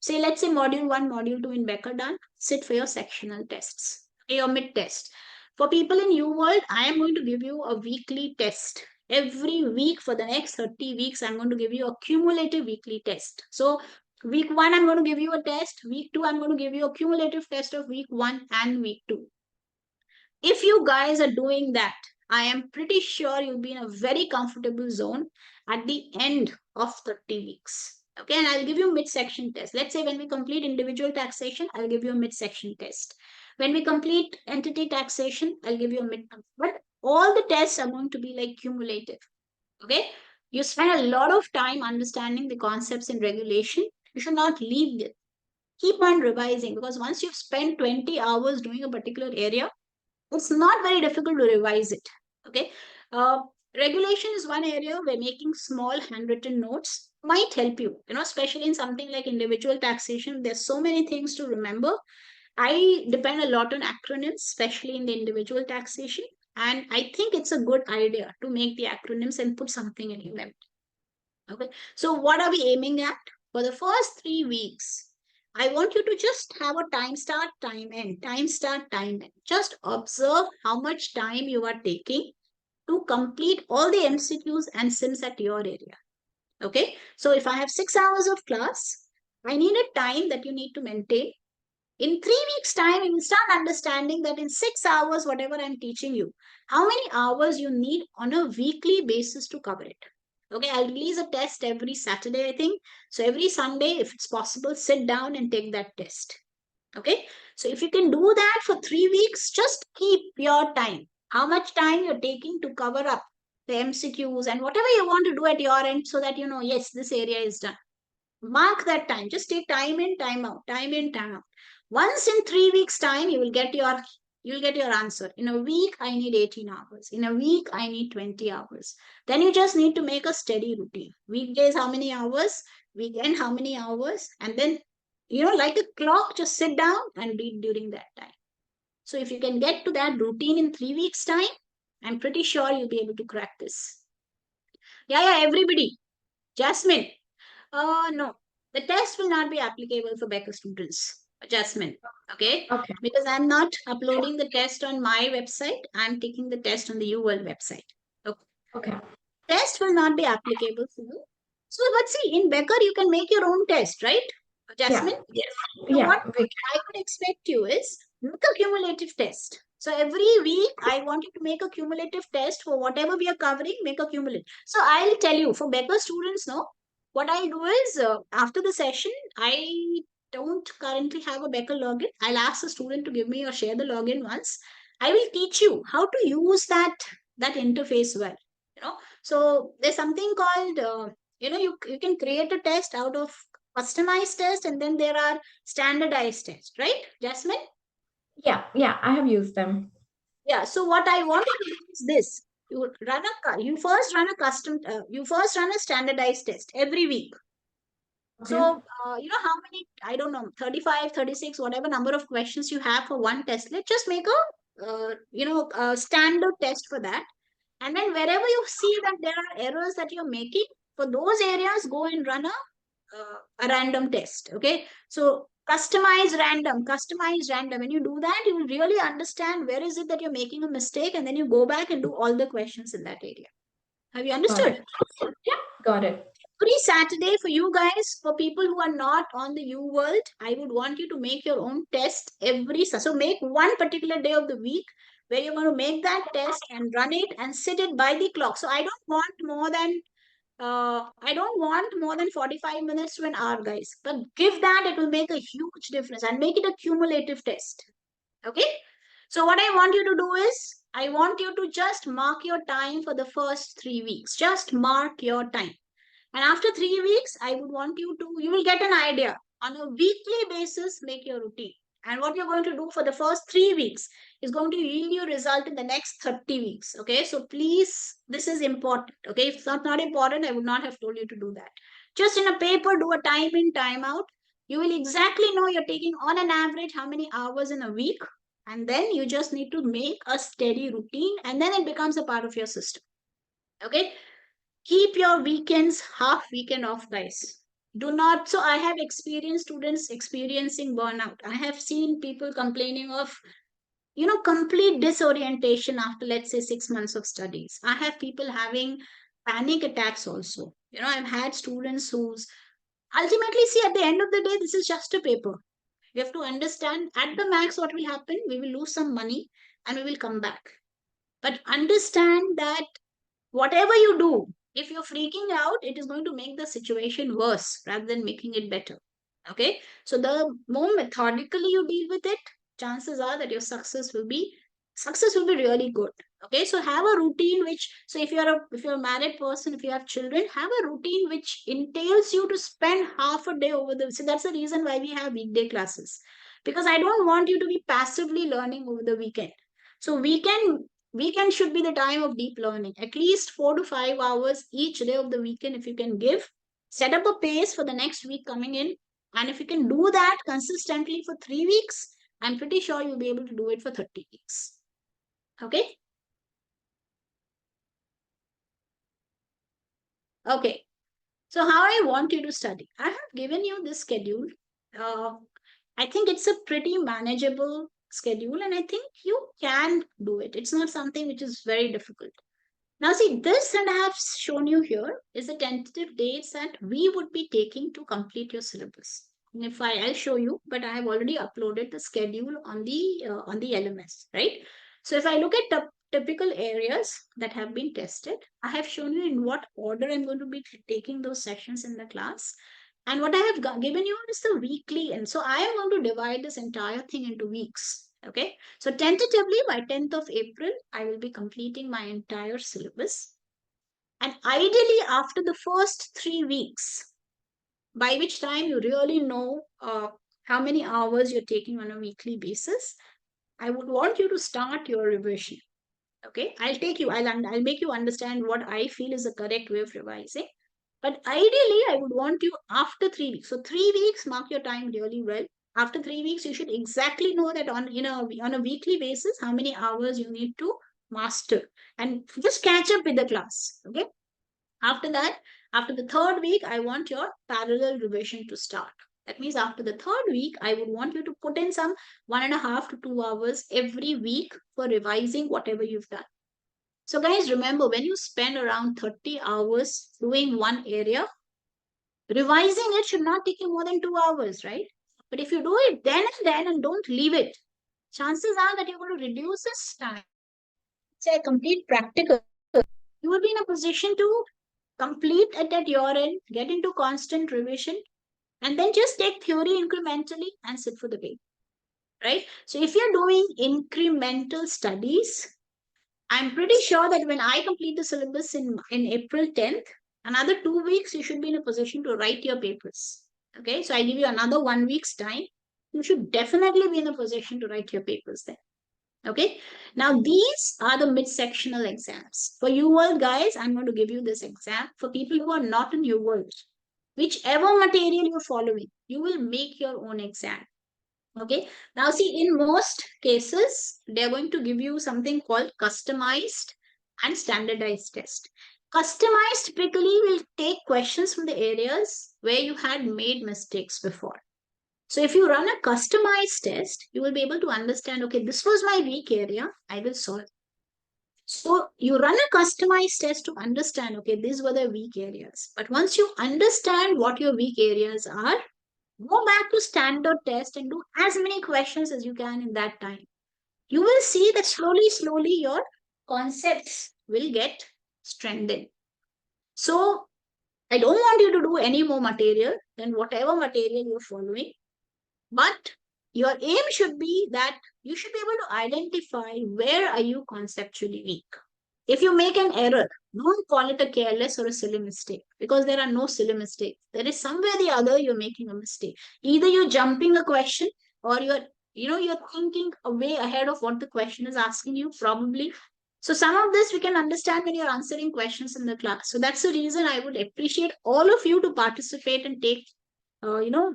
Say, let's say module 1, module 2 in Becker done, sit for your sectional tests, your mid test. For people in UWorld, I am going to give you a weekly test. Every week for the next 30 weeks, I'm going to give you a cumulative weekly test. So week 1, I'm going to give you a test. Week 2, I'm going to give you a cumulative test of week 1 and week 2. If you guys are doing that, I am pretty sure you'll be in a very comfortable zone at the end of 30 weeks. Okay, and I'll give you midsection test. Let's say when we complete individual taxation, I'll give you a midsection test. When we complete entity taxation, I'll give you a mid. But all the tests are going to be like cumulative. Okay, you spend a lot of time understanding the concepts in regulation. You should not leave it. Keep on revising, because once you've spent 20 hours doing a particular area, it's not very difficult to revise it. Okay, uh, regulation is one area where making small handwritten notes might help you, especially in something like individual taxation. There's so many things to remember. I depend a lot on acronyms, especially in the individual taxation, and I think it's a good idea to make the acronyms and put something in them. Okay, so what are we aiming at? For the first 3 weeks, I want you to just have a time start, time end, time start, time end. Just observe how much time you are taking to complete all the MCQs and sims at your area. Okay, so if I have 6 hours of class, I need a time that you need to maintain. In 3 weeks' time, you will start understanding that in 6 hours, whatever I'm teaching you, how many hours you need on a weekly basis to cover it. Okay, I'll release a test every Saturday, I think. So every Sunday, if it's possible, sit down and take that test. Okay, so if you can do that for 3 weeks, just keep your time. How much time you're taking to cover up the MCQs and whatever you want to do at your end, so that you know, yes, this area is done. Mark that time. Just take time in, time out, time in, time out. Once in 3 weeks' time, you'll get your answer. In a week, I need 18 hours. In a week, I need 20 hours. Then you just need to make a steady routine. Weekdays, how many hours? Weekend, how many hours? And then, like a clock, just sit down and read during that time. So if you can get to that routine in 3 weeks' time, I'm pretty sure you'll be able to crack this. Yeah, everybody. Jasmine. No, the test will not be applicable for Becker students. Jasmine, okay? Okay. Because I'm not uploading the test on my website. I'm taking the test on the UWorld website. Okay. Okay. Test will not be applicable for you. So, but see, in Becker, you can make your own test, right, Jasmine? Yeah. So Yeah. what I would expect you is make a cumulative test. So every week, I want you to make a cumulative test for whatever we are covering, make a cumulative. So I'll tell you, for Becker students, no, what I do is after the session, I don't currently have a Becker login. I'll ask the student to give me or share the login once. I will teach you how to use that interface well. You know, so there's something called you can create a test out of customized test, and then there are standardized tests, right, Jasmine? Yeah. Yeah. I have used them. Yeah. So what I want you to do is this: you first run a you first run a standardized test every week. Okay. So how many, I don't know, 35, 36, whatever number of questions you have for one test. Let's just make a standard test for that. And then wherever you see that there are errors that you're making, for those areas, go and run a random test. Okay, so customize random. When you do that, you will really understand where is it that you're making a mistake, and then you go back and do all the questions in that area. Have you Got understood? it. Yeah. Got it. Every Saturday, for you guys, for people who are not on the U World, I would want you to make your own test so make one particular day of the week where you're going to make that test and run it and sit it by the clock. So I don't want more than 45 minutes to an hour, guys. But give that, it will make a huge difference, and make it a cumulative test. Okay? So what I want you to do is, I want you to just mark your time for the first 3 weeks. Just mark your time. And after 3 weeks, you will get an idea. On a weekly basis, make your routine. And what you're going to do for the first 3 weeks is going to yield you result in the next 30 weeks. Okay. So please, this is important. Okay. If it's not important, I would not have told you to do that. Just in a paper, do a time in, time out. You will exactly know you're taking on an average how many hours in a week. And then you just need to make a steady routine, and then it becomes a part of your system. Okay. Keep your weekends half weekend off, guys. Do not. So I have experienced students experiencing burnout. I have seen people complaining of complete disorientation after, let's say, 6 months of studies. I have people having panic attacks also. I've had students who's ultimately, see, at the end of the day, this is just a paper. You have to understand, at the max, what will happen, we will lose some money and we will come back. But understand that whatever you do, if you're freaking out, it is going to make the situation worse rather than making it better. Okay. So the more methodically you deal with it, chances are that your success will be really good. Okay. So have a routine so if you're a married person, if you have children, have a routine which entails you to spend half a day so that's the reason why we have weekday classes, because I don't want you to be passively learning over the weekend. So weekend should be the time of deep learning, at least 4 to 5 hours each day of the weekend. If you can set up a pace for the next week coming in, and if you can do that consistently for 3 weeks, I'm pretty sure you'll be able to do it for 30 weeks. Okay. Okay. So how I want you to study, I have given you this schedule. uh, I think it's a pretty manageable schedule, and I think you can do it. It's not something which is very difficult. Now, see, this that I have shown you here is the tentative dates that we would be taking to complete your syllabus. And I'll show you, but I have already uploaded the schedule on the LMS, right? So if I look at the typical areas that have been tested, I have shown you in what order I'm going to be taking those sessions in the class. And what I have given you is the weekly. And so I am going to divide this entire thing into weeks. Okay. So tentatively by 10th of April, I will be completing my entire syllabus. And ideally after the first 3 weeks, by which time you really know how many hours you're taking on a weekly basis, I would want you to start your revision. Okay. I'll make you understand what I feel is the correct way of revising. But ideally, I would want you after 3 weeks. So 3 weeks, mark your time really well. After 3 weeks, you should exactly know that on a weekly basis, how many hours you need to master, and just catch up with the class. Okay. After that, after the third week, I want your parallel revision to start. That means after the third week, I would want you to put in some 1.5 to 2 hours every week for revising whatever you've done. So guys, remember, when you spend around 30 hours doing one area, Revising it should not take you more than 2 hours, right? But if you do it then and then and don't leave it, chances are that you're going to reduce this time. Say complete practical, you will be in a position to complete it at your end, get into constant revision, and then just take theory incrementally and sit for the paper, right? So if you're doing incremental studies, I'm pretty sure that when I complete the syllabus in April 10th, another 2 weeks, you should be in a position to write your papers. Okay, so I give you another 1 week's time. You should definitely be in a position to write your papers then. Okay, now these are the mid-sectional exams. For you all guys, I'm going to give you this exam. For people who are not in your world, whichever material you're following, you will make your own exam. Okay, now see, in most cases, they're going to give you something called customized and standardized test. Customized typically will take questions from the areas where you had made mistakes before. So if you run a customized test, you will be able to understand, okay, this was my weak area, I will solve. So you run a customized test to understand, okay, these were the weak areas. But once you understand what your weak areas are, go back to standard test and do as many questions as you can in that time. You will see that slowly your concepts will get strengthened. So I don't want you to do any more material than whatever material you're following. But your aim should be that you should be able to identify where are you conceptually weak. If you make an error, don't call it a careless or a silly mistake, because there are no silly mistakes. There is somewhere or the other you're making a mistake. Either you're jumping a question, or you're thinking way ahead of what the question is asking you, probably. So some of this we can understand when you're answering questions in the class. So that's the reason I would appreciate all of you to participate and take, you know,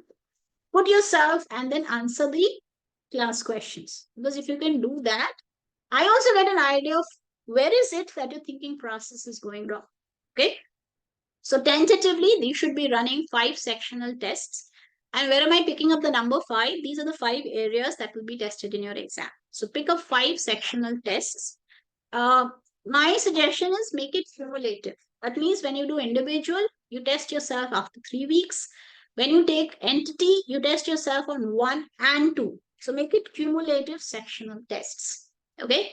put yourself and then answer the class questions. Because if you can do that, I also get an idea of where is it that your thinking process is going wrong. Okay. So tentatively, you should be running 5 sectional tests. And where am I picking up the number 5? These are the 5 areas that will be tested in your exam. So pick up 5 sectional tests. Uh, my suggestion is make it cumulative. That means when you do individual, you test yourself after 3 weeks. When you take entity, you test yourself on 1 and 2. So make it cumulative sectional tests. Okay.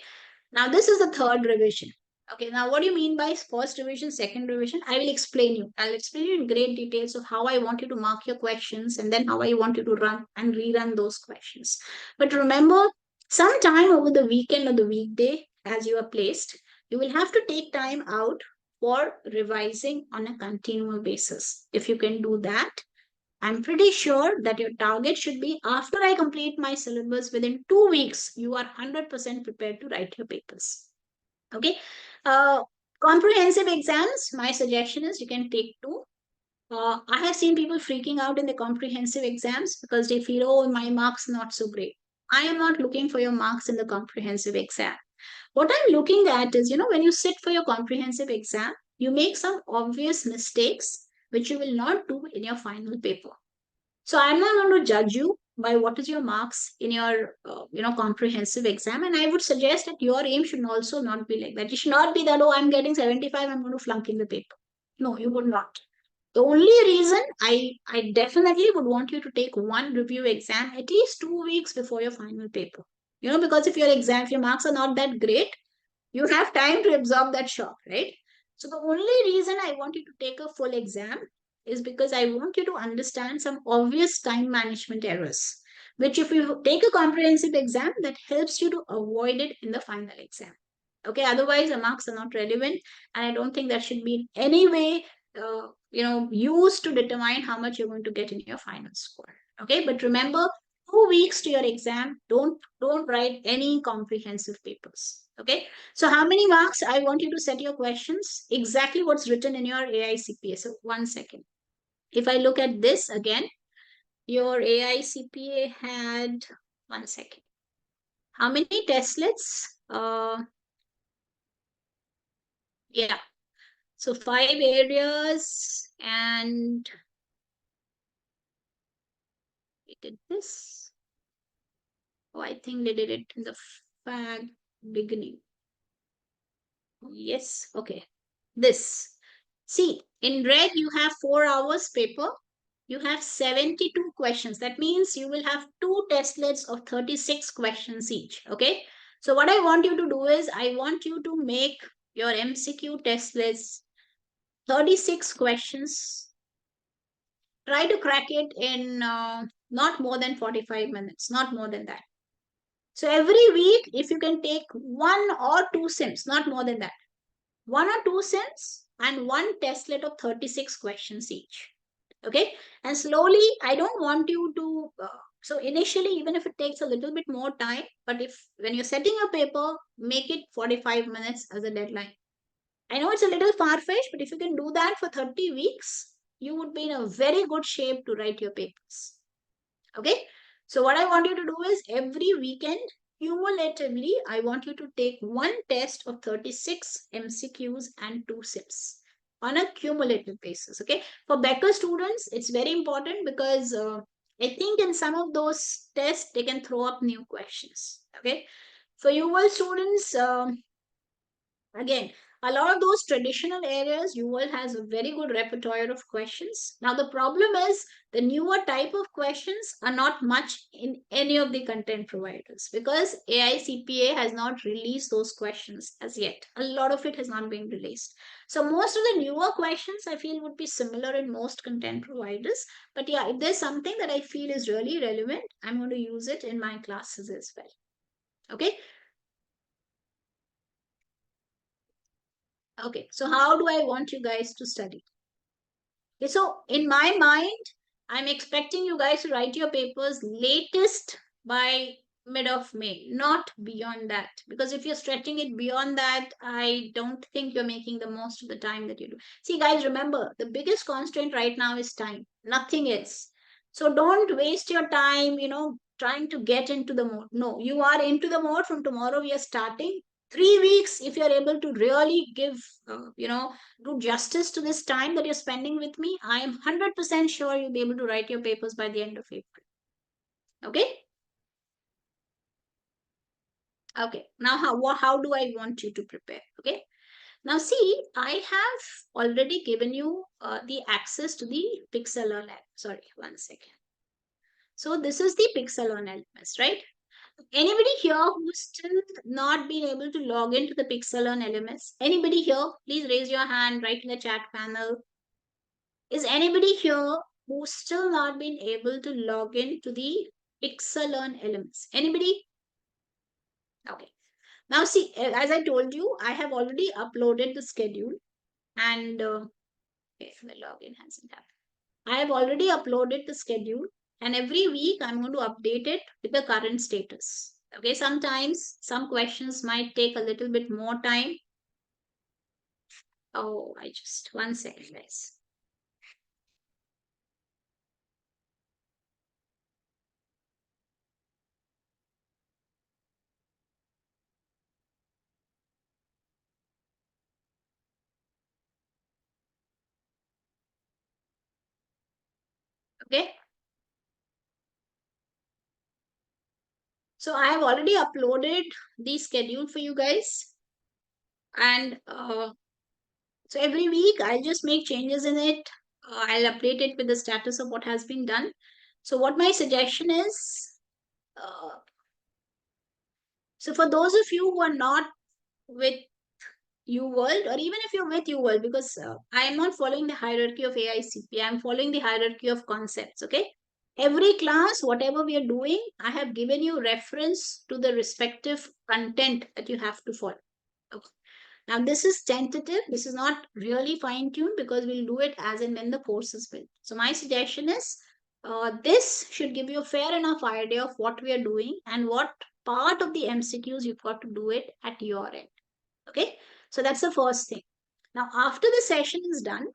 Now this is the third revision. Okay. Now what do you mean by first revision, second revision? I will explain you. I'll explain you in great details of how I want you to mark your questions and then how I want you to run and rerun those questions. But remember, sometime over the weekend or the weekday, as you are placed, you will have to take time out for revising on a continual basis. If you can do that, I'm pretty sure that your target should be after I complete my syllabus within 2 weeks, you are 100% prepared to write your papers. Okay. Uh, Comprehensive exams, my suggestion is you can take 2. I have seen people freaking out in the comprehensive exams because they feel, oh, my marks not so great. I am not looking for your marks in the comprehensive exam. What I'm looking at is, when you sit for your comprehensive exam, you make some obvious mistakes which you will not do in your final paper. So I'm not going to judge you by what is your marks in your, comprehensive exam. And I would suggest that your aim should also not be like that. It should not be that, oh, I'm getting 75, I'm going to flunk in the paper. No, you would not. The only reason I definitely would want you to take one review exam at least 2 weeks before your final paper. Because if if your marks are not that great, you have time to absorb that shock, right? So the only reason I want you to take a full exam is because I want you to understand some obvious time management errors, which if you take a comprehensive exam, that helps you to avoid it in the final exam. Okay, otherwise the marks are not relevant, and I don't think that should be in any way, used to determine how much you're going to get in your final score. Okay, but remember, 2 weeks to your exam. Don't write any comprehensive papers. Okay, so how many marks I want you to set your questions? Exactly what's written in your AICPA. So 1 second. If I look at this again, your AICPA had 1 second. How many testlets? Yeah. So 5 areas, and we did this. Oh, I think they did it in the beginning. Yes. Okay. This. See, In red, you have 4 hours paper. You have 72 questions. That means you will have 2 testlets of 36 questions each. Okay. So what I want you to do is I want you to make your MCQ testlets 36 questions. Try to crack it in not more than 45 minutes, not more than that. So every week, if you can take 1 or 2 sims, not more than that, 1 or 2 sims and 1 testlet of 36 questions each. Okay. And slowly, I don't want you to so initially, even if it takes a little bit more time, but if when you're setting a paper, make it 45 minutes as a deadline. I know it's a little far-fetched, but if you can do that for 30 weeks, you would be in a very good shape to write your papers. Okay. So what I want you to do is every weekend, cumulatively, I want you to take 1 test of 36 MCQs and 2 sims on a cumulative basis. Okay. For Becker students, it's very important because I think in some of those tests, they can throw up new questions. Okay. For UWorld students, again, a lot of those traditional areas, UWorld has a very good repertoire of questions. Now, the problem is the newer type of questions are not much in any of the content providers because AICPA has not released those questions as yet. A lot of it has not been released. So, most of the newer questions I feel would be similar in most content providers. But yeah, if there's something that I feel is really relevant, I'm going to use it in my classes as well. Okay. Okay, so how do I want you guys to study? Okay, so in my mind, I'm expecting you guys to write your papers latest by mid of May, not beyond that. Because if you're stretching it beyond that, I don't think you're making the most of the time that you do. See, guys, remember the biggest constraint right now is time, nothing else. So don't waste your time, trying to get into the mode. No, you are into the mode. From tomorrow, we are starting. 3 weeks, if you're able to really give, do justice to this time that you're spending with me, I am 100% sure you'll be able to write your papers by the end of April. Okay? Okay. Now, how do I want you to prepare? Okay. Now, see, I have already given you the access to the Pixel app. Sorry, 1 second. So, this is the Pixel LMS, right? Anybody here who's still not been able to log into the Pixel LMS? Anybody here? Please raise your hand, write in the chat panel. Is anybody here who's still not been able to log in to the Pixel LMS? Anybody? Okay. Now see, as I told you, I have already uploaded the schedule and okay, the login hasn't happened. I have already uploaded the schedule and every week I'm going to update it with the current status. Okay, sometimes some questions might take a little bit more time. Oh, 1 second, guys. Okay. So I have already uploaded the schedule for you guys. And so every week I'll just make changes in it. I'll update it with the status of what has been done. So what my suggestion is, so for those of you who are not with UWorld, or even if you're with UWorld, because I am not following the hierarchy of AICP, I'm following the hierarchy of concepts, okay? Every class, whatever we are doing, I have given you reference to the respective content that you have to follow. Okay. Now, this is tentative. This is not really fine-tuned because we'll do it as and when the course is built. So my suggestion is this should give you a fair enough idea of what we are doing and what part of the MCQs you've got to do it at your end. Okay, so that's the first thing. Now, after the session is done,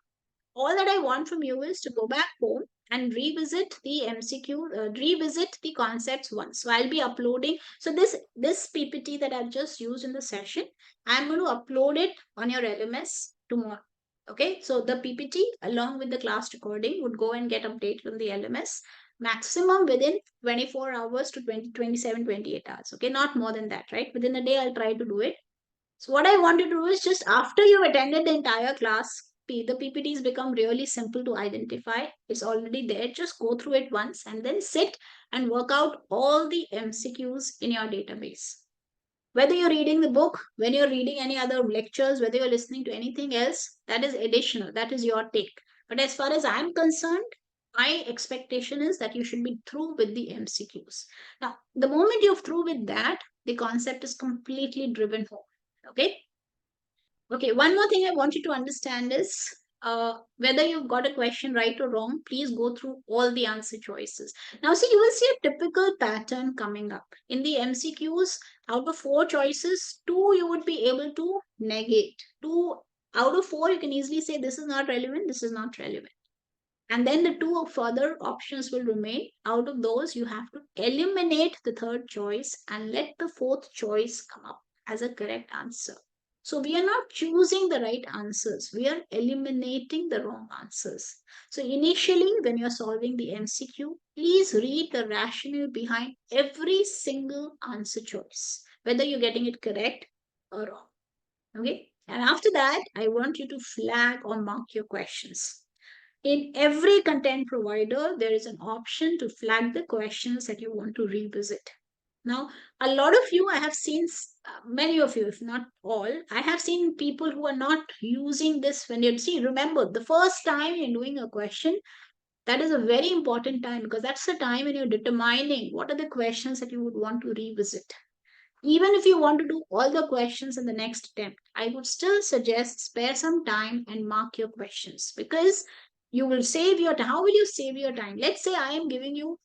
all that I want from you is to go back home and revisit the MCQ, revisit the concepts once. So I'll be uploading. So this PPT that I've just used in the session, I'm going to upload it on your LMS tomorrow. Okay, so the PPT along with the class recording would go and get updated on the LMS maximum within 24 hours to 27, 28 hours. Okay, not more than that, right? Within a day, I'll try to do it. So what I want you to do is just after you've attended the entire class, the PPTs become really simple to identify. It's already there. Just go through it once and then sit and work out all the MCQs in your database. Whether you're reading the book, when you're reading any other lectures, whether you're listening to anything else, that is additional. That is your take. But as far as I'm concerned, my expectation is that you should be through with the MCQs. Now, the moment you're through with that, the concept is completely driven home. Okay. Okay, one more thing I want you to understand is whether you've got a question right or wrong, please go through all the answer choices. Now, see, you will see a typical pattern coming up. In the MCQs, out of 4 choices, 2 you would be able to negate. 2 out of 4, you can easily say this is not relevant, this is not relevant. And then the 2 further options will remain. Out of those, you have to eliminate the 3rd choice and let the 4th choice come up as a correct answer. So we are not choosing the right answers. We are eliminating the wrong answers. So initially, when you're solving the MCQ, please read the rationale behind every single answer choice, whether you're getting it correct or wrong. Okay. And after that, I want you to flag or mark your questions. In every content provider, there is an option to flag the questions that you want to revisit. Now, a lot of you, I have seen, many of you, if not all, I have seen people who are not using this when you see. Remember, the first time you're doing a question, that is a very important time because that's the time when you're determining what are the questions that you would want to revisit. Even if you want to do all the questions in the next attempt, I would still suggest spare some time and mark your questions because you will save your time. How will you save your time? Let's say I am giving you,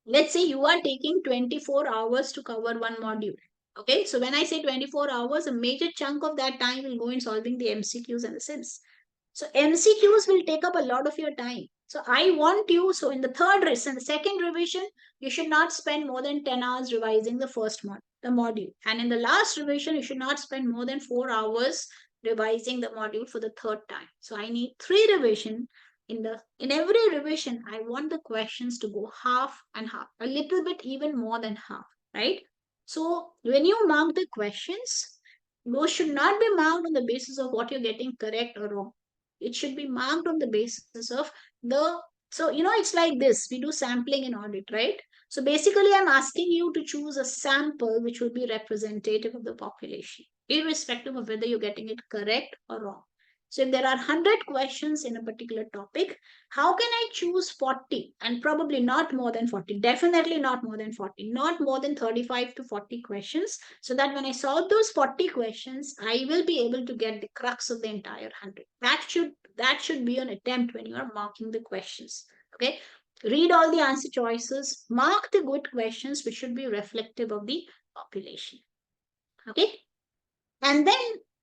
let's say you are taking 24 hours to cover one module. Okay, so when I say 24 hours, a major chunk of that time will go in solving the MCQs and the sims. So MCQs will take up a lot of your time. So I want you, so in the second revision, you should not spend more than 10 hours revising the first module. And in the last revision, you should not spend more than 4 hours revising the module for the 3rd time. So I need 3 revision. In every revision, I want the questions to go half and half, a little bit even more than half, right? So when you mark the questions, those should not be marked on the basis of what you're getting correct or wrong. It should be marked on the basis of so it's like this. We do sampling in audit, right? So basically, I'm asking you to choose a sample which will be representative of the population, irrespective of whether you're getting it correct or wrong. So if there are 100 questions in a particular topic, how can I choose 40 and probably not more than 40? Definitely not more than 40, not more than 35 to 40 questions, so that when I solve those 40 questions, I will be able to get the crux of the entire 100. That should be an attempt when you are marking the questions. Okay. Read all the answer choices, mark the good questions which should be reflective of the population. Okay. And then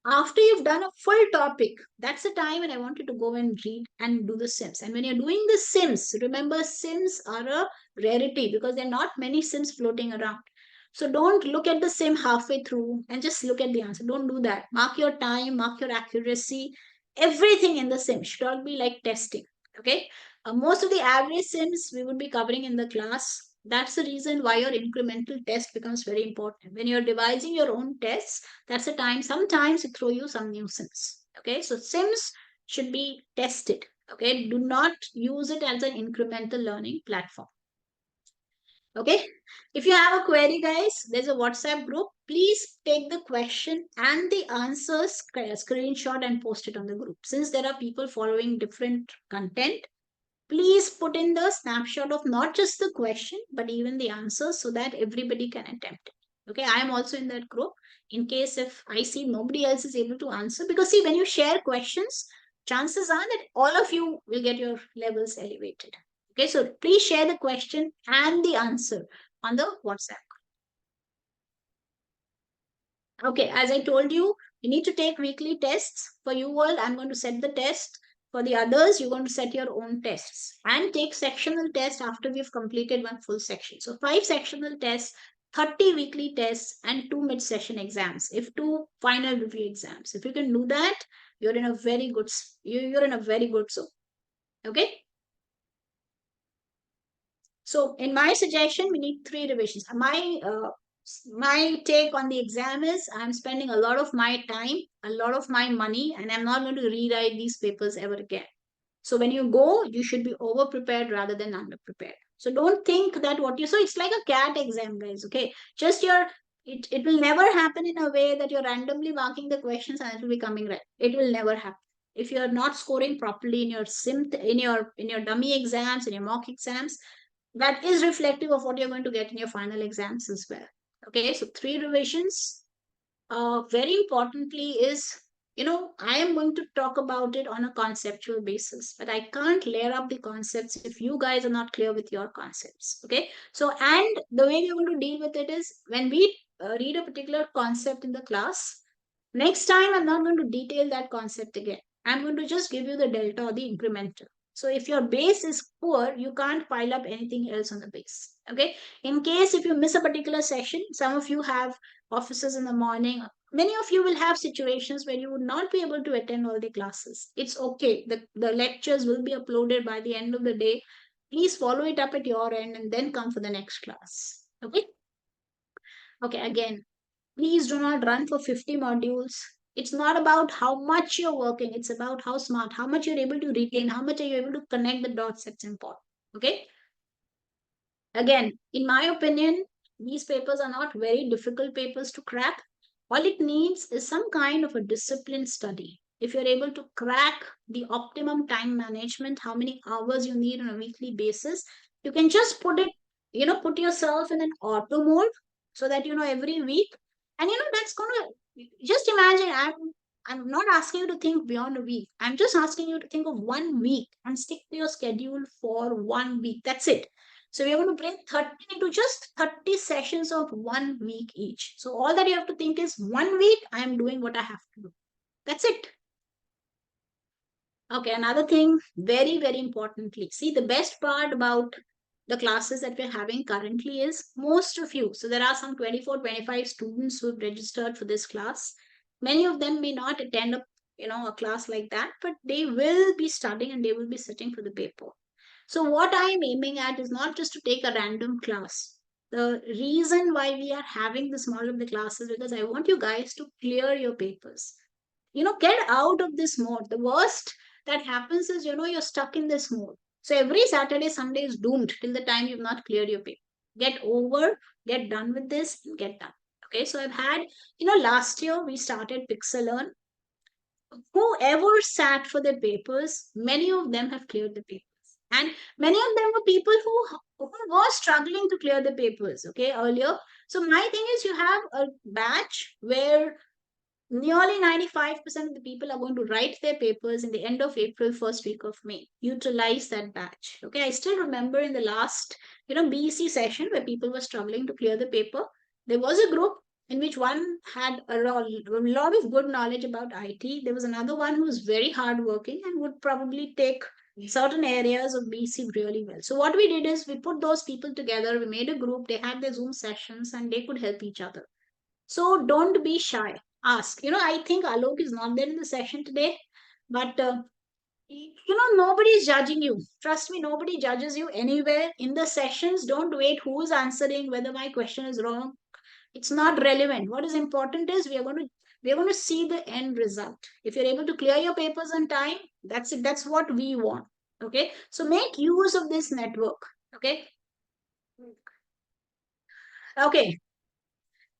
after you've done a full topic, that's the time when I want you to go and read and do the sims. And when you're doing the sims, remember sims are a rarity because there are not many sims floating around. So don't look at the sim halfway through and just look at the answer. Don't do that. Mark your time, mark your accuracy. Everything in the sim should all be like testing. Okay. Most of the average sims we would be covering in the class. That's the reason why your incremental test becomes very important. When you're devising your own tests, that's the time sometimes it throw you some new sims. Okay, so sims should be tested. Okay, do not use it as an incremental learning platform. Okay, if you have a query, guys, there's a WhatsApp group. Please take the question and the answers, screenshot and post it on the group. Since there are people following different content, please put in the snapshot of not just the question, but even the answers so that everybody can attempt it. Okay, I am also in that group in case if I see nobody else is able to answer. Because see, when you share questions, chances are that all of you will get your levels elevated. Okay, so please share the question and the answer on the WhatsApp. Okay, as I told you, you need to take weekly tests. For you all, I'm going to set the test. For the others, you're going to set your own tests and take sectional tests after we've completed one full section. So 5 sectional tests, 30 weekly tests, and 2 mid-session exams. If 2 final review exams. If you can do that, you're in a very good zone. Okay. So in my suggestion, we need 3 revisions. My take on the exam is I'm spending a lot of my time, a lot of my money, and I'm not going to rewrite these papers ever again. So when you go, you should be over prepared rather than under prepared. So don't think that what you, so it's like a CAT exam, guys. Okay. Just it will never happen in a way that you're randomly marking the questions and it will be coming right. It will never happen. If you're not scoring properly in your in your dummy exams, in your mock exams, that is reflective of what you're going to get in your final exams as well. Okay. So 3 revisions. Very importantly is, I am going to talk about it on a conceptual basis, but I can't layer up the concepts if you guys are not clear with your concepts. Okay. So, and the way we're going to deal with it is when we read a particular concept in the class, next time I'm not going to detail that concept again. I'm going to just give you the delta or the incremental. So if your base is poor, you can't pile up anything else on the base. Okay. In case if you miss a particular session, some of you have offices in the morning. Many of you will have situations where you would not be able to attend all the classes. It's okay. The lectures will be uploaded by the end of the day. Please follow it up at your end and then come for the next class. Okay. Okay. Again, please do not run for 50 modules. It's not about how much you're working. It's about how smart, how much you're able to retain, how much are you able to connect the dots. That's important. Okay. Again, in my opinion, these papers are not very difficult papers to crack. All it needs is some kind of a disciplined study. If you're able to crack the optimum time management, how many hours you need on a weekly basis, you can just put it, put yourself in an auto mode so that, every week. And, that's going to just imagine. I'm not asking you to think beyond a week. I'm just asking you to think of 1 week and stick to your schedule for 1 week. That's it. So we are going to bring 30 into just 30 sessions of 1 week each. So all that you have to think is 1 week, I am doing what I have to do. That's it. Okay, another thing, very, very importantly, see the best part about the classes that we're having currently is most of you. So there are some 24, 25 students who have registered for this class. Many of them may not attend a class like that, but they will be studying and they will be sitting for the paper. So what I am aiming at is not just to take a random class. The reason why we are having this model of the class is because I want you guys to clear your papers. Get out of this mode. The worst that happens is, you're stuck in this mode. So every Saturday, Sunday is doomed till the time you've not cleared your paper. Get over, get done with this, and get done. Okay, so I've had, last year we started Pixelearn. Whoever sat for their papers, many of them have cleared the papers. And many of them were people who were struggling to clear the papers, okay, earlier. So my thing is, you have a batch where nearly 95% of the people are going to write their papers in the end of April, first week of May. Utilize that batch. Okay. I still remember in the last, BEC session where people were struggling to clear the paper, there was a group in which one had a lot of good knowledge about IT. There was another one who was very hardworking and would probably take certain areas of BC really well. So what we did is we put those people together, we made a group, they had their Zoom sessions and they could help each other. So don't be shy. Ask. I think Alok is not there in the session today, but nobody is judging you. Trust me, nobody judges you anywhere. In the sessions, don't wait who is answering, whether my question is wrong. It's not relevant. What is important is we are going to see the end result. If you're able to clear your papers on time, that's it. That's what we want. Okay. So make use of this network. Okay. Okay.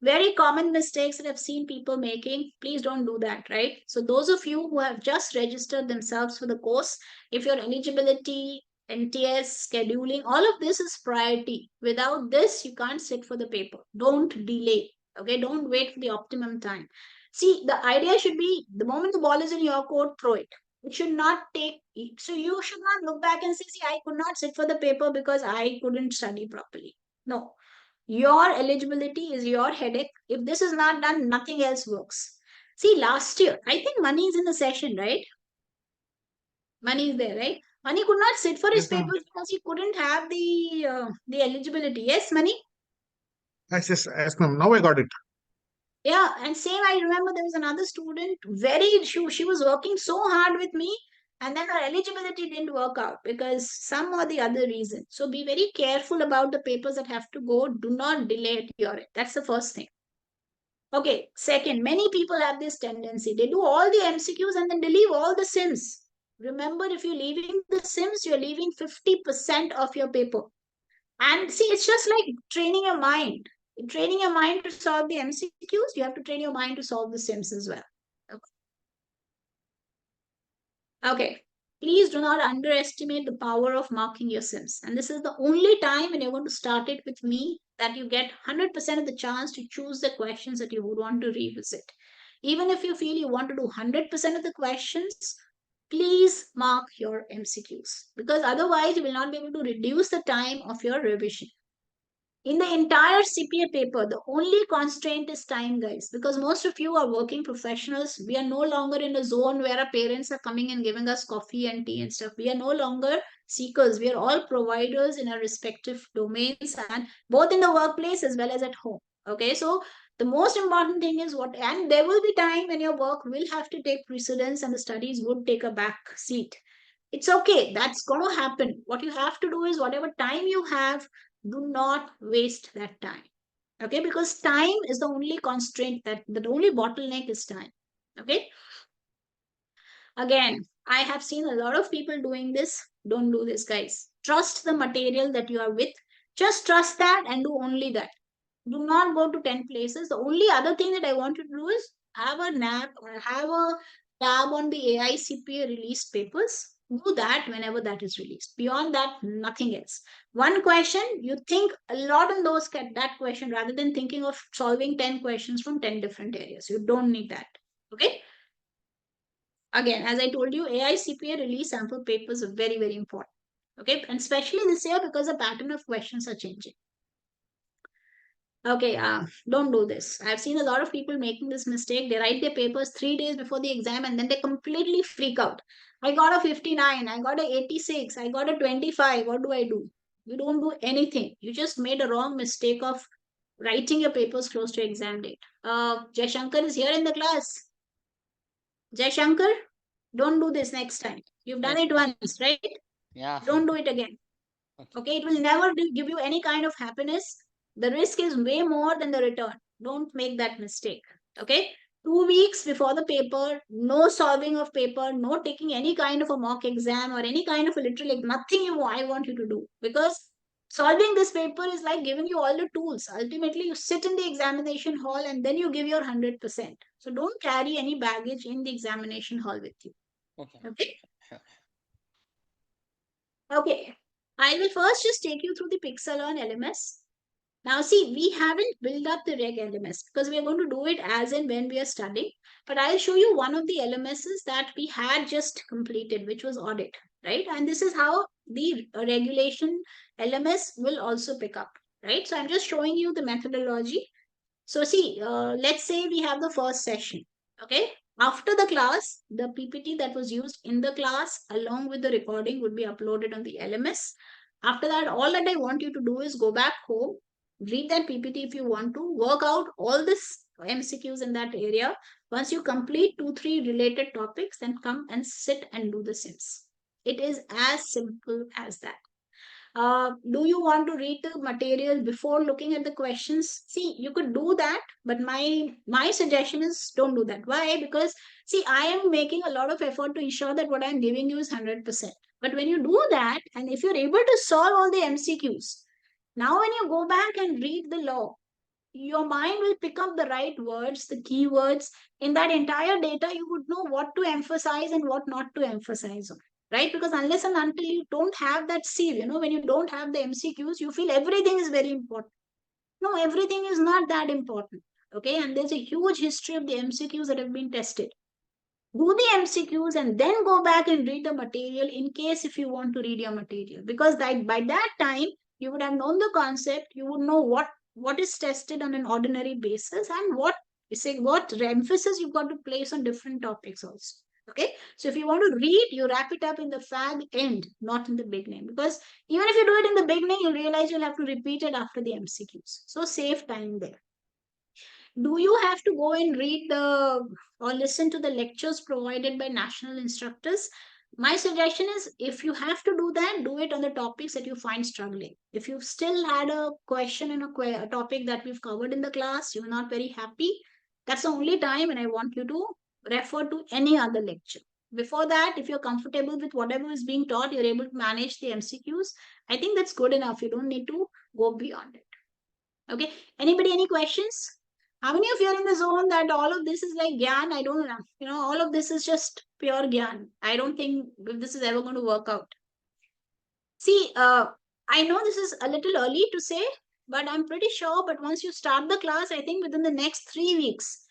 Very common mistakes that I've seen people making. Please don't do that, right? So those of you who have just registered themselves for the course, if your eligibility, NTS, scheduling, all of this is priority. Without this, you can't sit for the paper. Don't delay. Okay, don't wait for the optimum time. See, the idea should be the moment the ball is in your court, throw it. It should not take, so you should not look back and say, see, I could not sit for the paper because I couldn't study properly. No, your eligibility is your headache. If this is not done, nothing else works. See, last year, I think Money is in the session, right? Money is there, right? Money could not sit for his Yes, ma'am. papers because he couldn't have the eligibility. Yes, Money? Yes, ma'am. Now I got it. Yeah, and same, I remember there was another student, she was working so hard with me. and then her eligibility didn't work out because some or the other reason. So be very careful about the papers that have to go. Do not delay at your end. That's the first thing. Okay, second, many people have this tendency. They do all the MCQs and then they leave all the SIMs. Remember, if you're leaving the SIMs, you're leaving 50% of your paper. And see, it's just like training your mind. Training your mind to solve the MCQs, you have to train your mind to solve the SIMs as well. Okay. Please do not underestimate the power of marking your SIMs. And this is the only time when you're going to start it with me that you get 100% of the chance to choose the questions that you would want to revisit. Even if you feel you want to do 100% of the questions, please mark your MCQs because otherwise you will not be able to reduce the time of your revision. In the entire CPA paper, the only constraint is time, guys, because most of you are working professionals. We are no longer in a zone where our parents are coming and giving us coffee and tea and stuff. We are no longer seekers. We are all providers in our respective domains and both in the workplace as well as at home. Okay, so the most important thing is what, and there will be time when your work will have to take precedence and the studies would take a back seat. It's okay, that's going to happen. What you have to do is whatever time you have, do not waste that time. Okay, because time is the only constraint, that the only bottleneck is time. Okay, again, I have seen a lot of people doing this. Don't do this, guys. Trust the material that you are with. Just trust that and do only that. Do not go to 10 places. The only other thing that I want you to do is have a nap or have a tab on the AICPA released papers. Do that whenever that is released. Beyond that, nothing else. One question, you think a lot on that question rather than thinking of solving 10 questions from 10 different areas. You don't need that. Okay. Again, as I told you, AICPA release sample papers are very, very important. Okay. And especially this year because the pattern of questions are changing. Okay, don't do this. I've seen a lot of people making this mistake. They write their papers 3 days before the exam and then they completely freak out. I got a 59, I got a 86, I got a 25. What do I do? You don't do anything. You just made a wrong mistake of writing your papers close to exam date. Jay Shankar is here in the class. Jay Shankar, don't do this next time. You've done Yes, it once, right? yeah. Don't do it again. Okay, it will never give you any kind of happiness. The risk is way more than the return. Don't make that mistake. Okay, 2 weeks before the paper, no solving of paper, no taking any kind of a mock exam or any kind of a literal, nothing I want you to do, because solving this paper is like giving you all the tools. Ultimately, you sit in the examination hall and then you give your 100%. So don't carry any baggage in the examination hall with you. Okay. Okay. Sure. Okay, I will first just take you through the Pixelon LMS. Now, see, we haven't built up the Reg LMS because we are going to do it as and when we are studying. But I'll show you one of the LMSs that we had just completed, which was audit, right? And this is how the regulation LMS will also pick up, right? So I'm just showing you the methodology. So see, let's say we have the first session, okay? After the class, the PPT that was used in the class along with the recording would be uploaded on the LMS. After that, all that I want you to do is go back home, read that PPT if you want to, work out all this MCQs in that area. Once you complete 2-3 related topics, then come and sit and do the sims. It is as simple as that. Do you want to read the material before looking at the questions? See, you could do that, but my suggestion is don't do that. Why? Because see, I am making a lot of effort to ensure that what I'm giving you is 100%. But when you do that, and if you're able to solve all the MCQs, now when you go back and read the law, your mind will pick up the right words, the keywords. In that entire data, you would know what to emphasize and what not to emphasize on, right? Because unless and until you don't have that seal, when you don't have the MCQs, you feel everything is very important. No, everything is not that important. Okay, and there's a huge history of the MCQs that have been tested. Do the MCQs and then go back and read the material in case if you want to read your material. Because by that time, you would have known the concept, you would know what is tested on an ordinary basis and what emphasis you've got to place on different topics also. Okay, so if you want to read, you wrap it up in the fag end, not in the beginning. Because even if you do it in the beginning, you'll realize you'll have to repeat it after the MCQs. So save time there. Do you have to go and read or listen to the lectures provided by national instructors? My suggestion is, if you have to do that, do it on the topics that you find struggling. If you've still had a question in a topic that we've covered in the class, you're not very happy, that's the only time when I want you to refer to any other lecture. Before that, if you're comfortable with whatever is being taught, you're able to manage the MCQs, I think that's good enough. You don't need to go beyond it. Okay. Anybody, any questions? How many of you are in the zone that all of this is like gyan? I don't know. All of this is just pure gyan. I don't think this is ever going to work out. See, I know this is a little early to say, but I'm pretty sure. But once you start the class, I think within the next 3 weeks,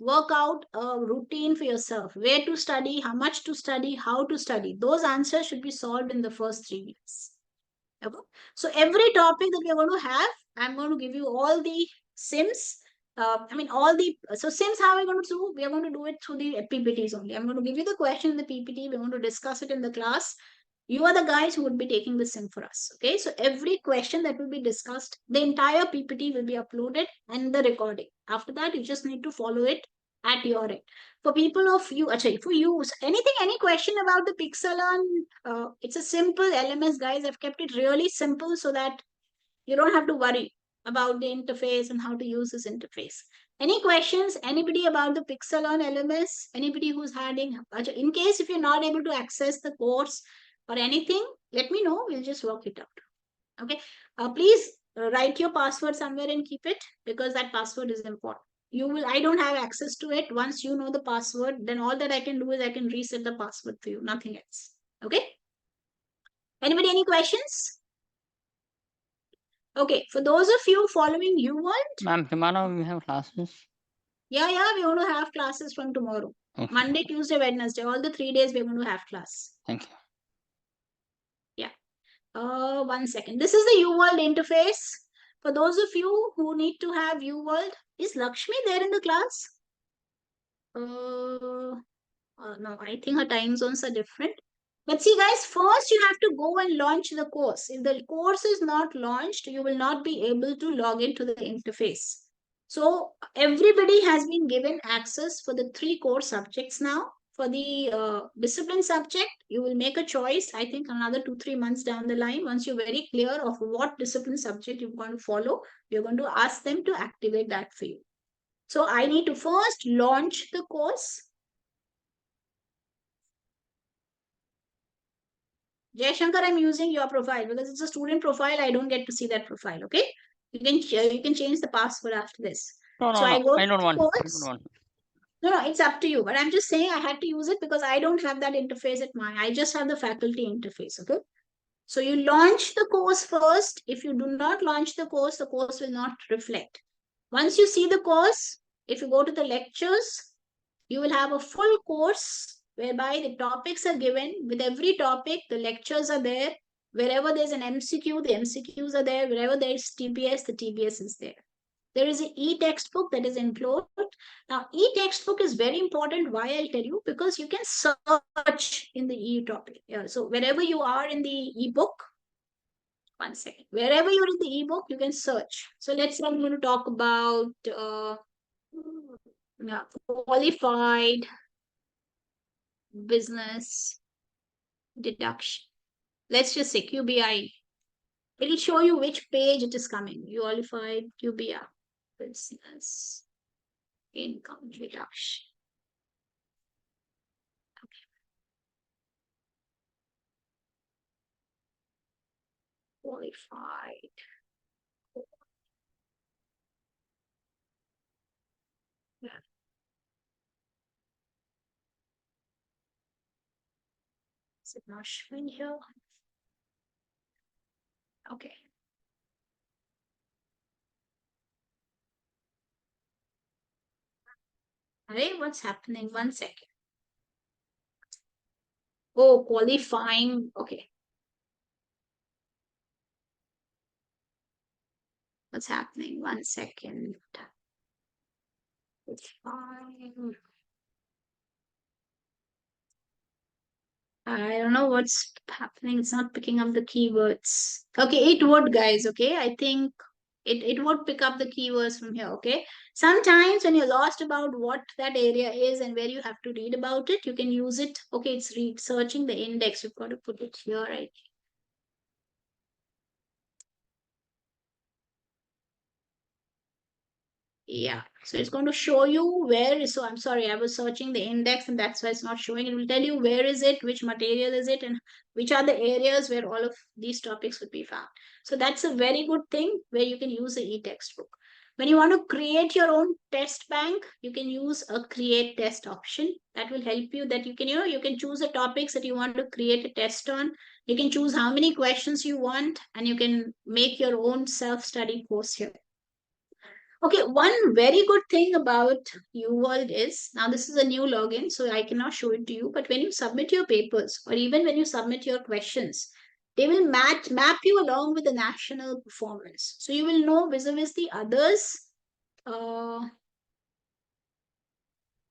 work out a routine for yourself. Where to study, how much to study, how to study. Those answers should be solved in the first 3 weeks. Okay. So every topic that we're going to have, I'm going to give you all the sims. So sims, how are we going to do? We are going to do it through the PPTs only. I'm going to give you the question in the PPT. We're going to discuss it in the class. You are the guys who would be taking the sim for us. Okay. So every question that will be discussed, the entire PPT will be uploaded and the recording. After that, you just need to follow it at your end. For people of you, for you, any question about the Pixelon? It's a simple LMS, guys. I've kept it really simple so that you don't have to worry about the interface and how to use this interface. Any questions? Anybody about the Pixelon LMS? Anybody who's having, in case if you're not able to access the course or anything, let me know. We'll just work it out. Okay. Please write your password somewhere and keep it, because that password is important. I don't have access to it. Once you know the password, then all that I can do is I can reset the password for you, nothing else. Okay. Anybody, any questions? Okay, for those of you following UWorld, Ma'am, tomorrow we have classes. yeah, we're going to have classes from tomorrow. Okay. Monday, Tuesday, Wednesday, all the 3 days we're going to have class. Thank you. 1 second. This is the UWorld interface. For those of you who need to have UWorld, is Lakshmi there in the class? No, I think her time zones are different. But see, guys, first you have to go and launch the course. If the course is not launched, you will not be able to log into the interface. So everybody has been given access for the 3 core subjects now. For the discipline subject, you will make a choice, I think another 2-3 months down the line. Once you're very clear of what discipline subject you're going to follow, you're going to ask them to activate that for you. So I need to first launch the course. Jay Shankar, I'm using your profile because it's a student profile. I don't get to see that profile. Okay, you can change the password after this. No, So I go I to don't the want. I course. don't want. No, it's up to you. But I'm just saying I had to use it because I don't have that interface at mine. I just have the faculty interface. Okay. So you launch the course first. If you do not launch the course will not reflect. Once you see the course, if you go to the lectures, you will have a full course whereby the topics are given. With every topic, the lectures are there. Wherever there's an MCQ, the MCQs are there. Wherever there's TBS, the TBS is there. There is an e-textbook that is included. Now, e-textbook is very important. Why I'll tell you, because you can search in the e-topic. Yeah, so wherever you are in the ebook, 1 second. Wherever you're in the ebook, you can search. So let's say I'm going to talk about qualified business deduction. Let's just say QBI. It'll show you which page it is coming. Qualified QBI. Business income deduction. Okay. Qualified. Yeah. Is it not showing here? Okay. Hey, what's happening? 1 second. Oh, qualifying. Okay. What's happening? 1 second. Qualifying. I don't know what's happening. It's not picking up the keywords. Okay, it would, guys. Okay, I think It won't pick up the keywords from here, okay? Sometimes when you're lost about what that area is and where you have to read about it, you can use it. Okay, it's searching the index. You've got to put it here, right? Yeah, so it's going to show you where. So I'm sorry, I was searching the index and that's why it's not showing. It will tell you where is it, which material is it, and which are the areas where all of these topics would be found. So that's a very good thing where you can use the e-textbook. When you want to create your own test bank, you can use a create test option. That will help you, that you can, you can choose the topics that you want to create a test on. You can choose how many questions you want, and you can make your own self-study course here. Okay, one very good thing about UWorld is, now this is a new login, so I cannot show it to you, but when you submit your papers or even when you submit your questions, they will map you along with the national performance. So you will know vis-a-vis the others.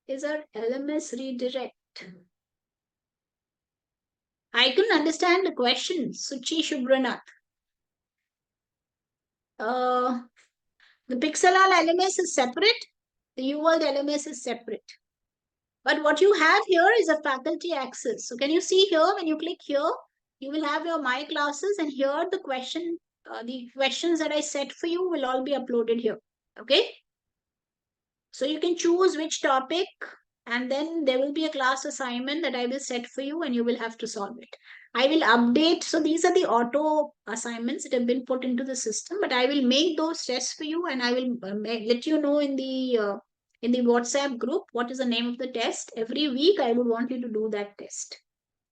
Is our LMS redirect? I couldn't understand the question, Suchi Shubranath. The Pixelal LMS is separate. The UWorld LMS is separate. But what you have here is a faculty access. So can you see here, when you click here, you will have your My Classes, and here the questions that I set for you will all be uploaded here. Okay. So you can choose which topic, and then there will be a class assignment that I will set for you and you will have to solve it. I will update. So these are the auto assignments that have been put into the system, but I will make those tests for you and I will let you know in the WhatsApp group what is the name of the test. Every week I would want you to do that test.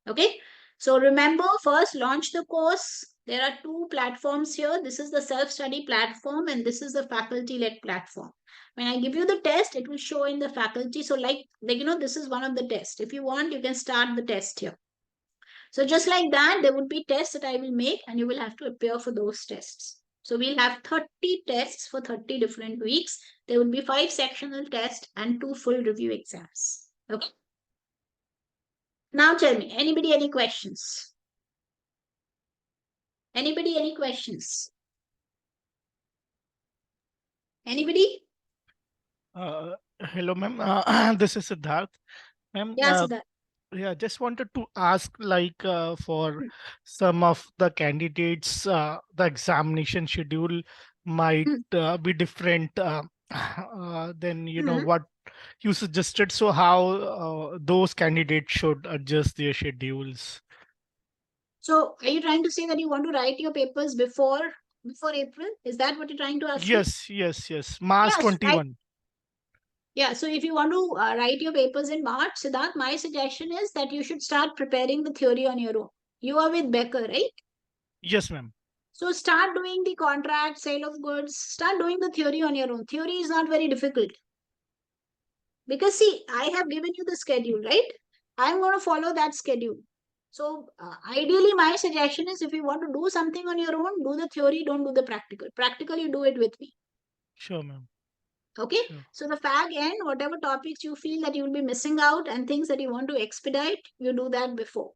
Okay. So remember, first launch the course. There are two platforms here. This is the self-study platform and this is the faculty-led platform. When I give you the test, it will show in the faculty. So like this is one of the tests. If you want, you can start the test here. So just like that, there would be tests that I will make and you will have to appear for those tests. So we'll have 30 tests for 30 different weeks. There will be 5 sectional tests and 2 full review exams. Okay. Now tell me, anybody any questions? Anybody any questions? Anybody? Hello, ma'am. This is Siddharth. Ma'am, Yeah, Siddharth. yeah, just wanted to ask, like, for some of the candidates, the examination schedule might be different than, what you suggested. So how those candidates should adjust their schedules? So are you trying to say that you want to write your papers before April? Is that what you're trying to ask me? Yes. March Yes, 21. Yeah, so if you want to write your papers in March, Siddharth, my suggestion is that you should start preparing the theory on your own. You are with Becker, right? Yes, ma'am. So start doing the contract, sale of goods, start doing the theory on your own. Theory is not very difficult. Because see, I have given you the schedule, right? I'm going to follow that schedule. So ideally, my suggestion is if you want to do something on your own, do the theory, don't do the practical. Practical, you do it with me. Sure, ma'am. Okay. Sure. So the fag end, whatever topics you feel that you will be missing out and things that you want to expedite, you do that before.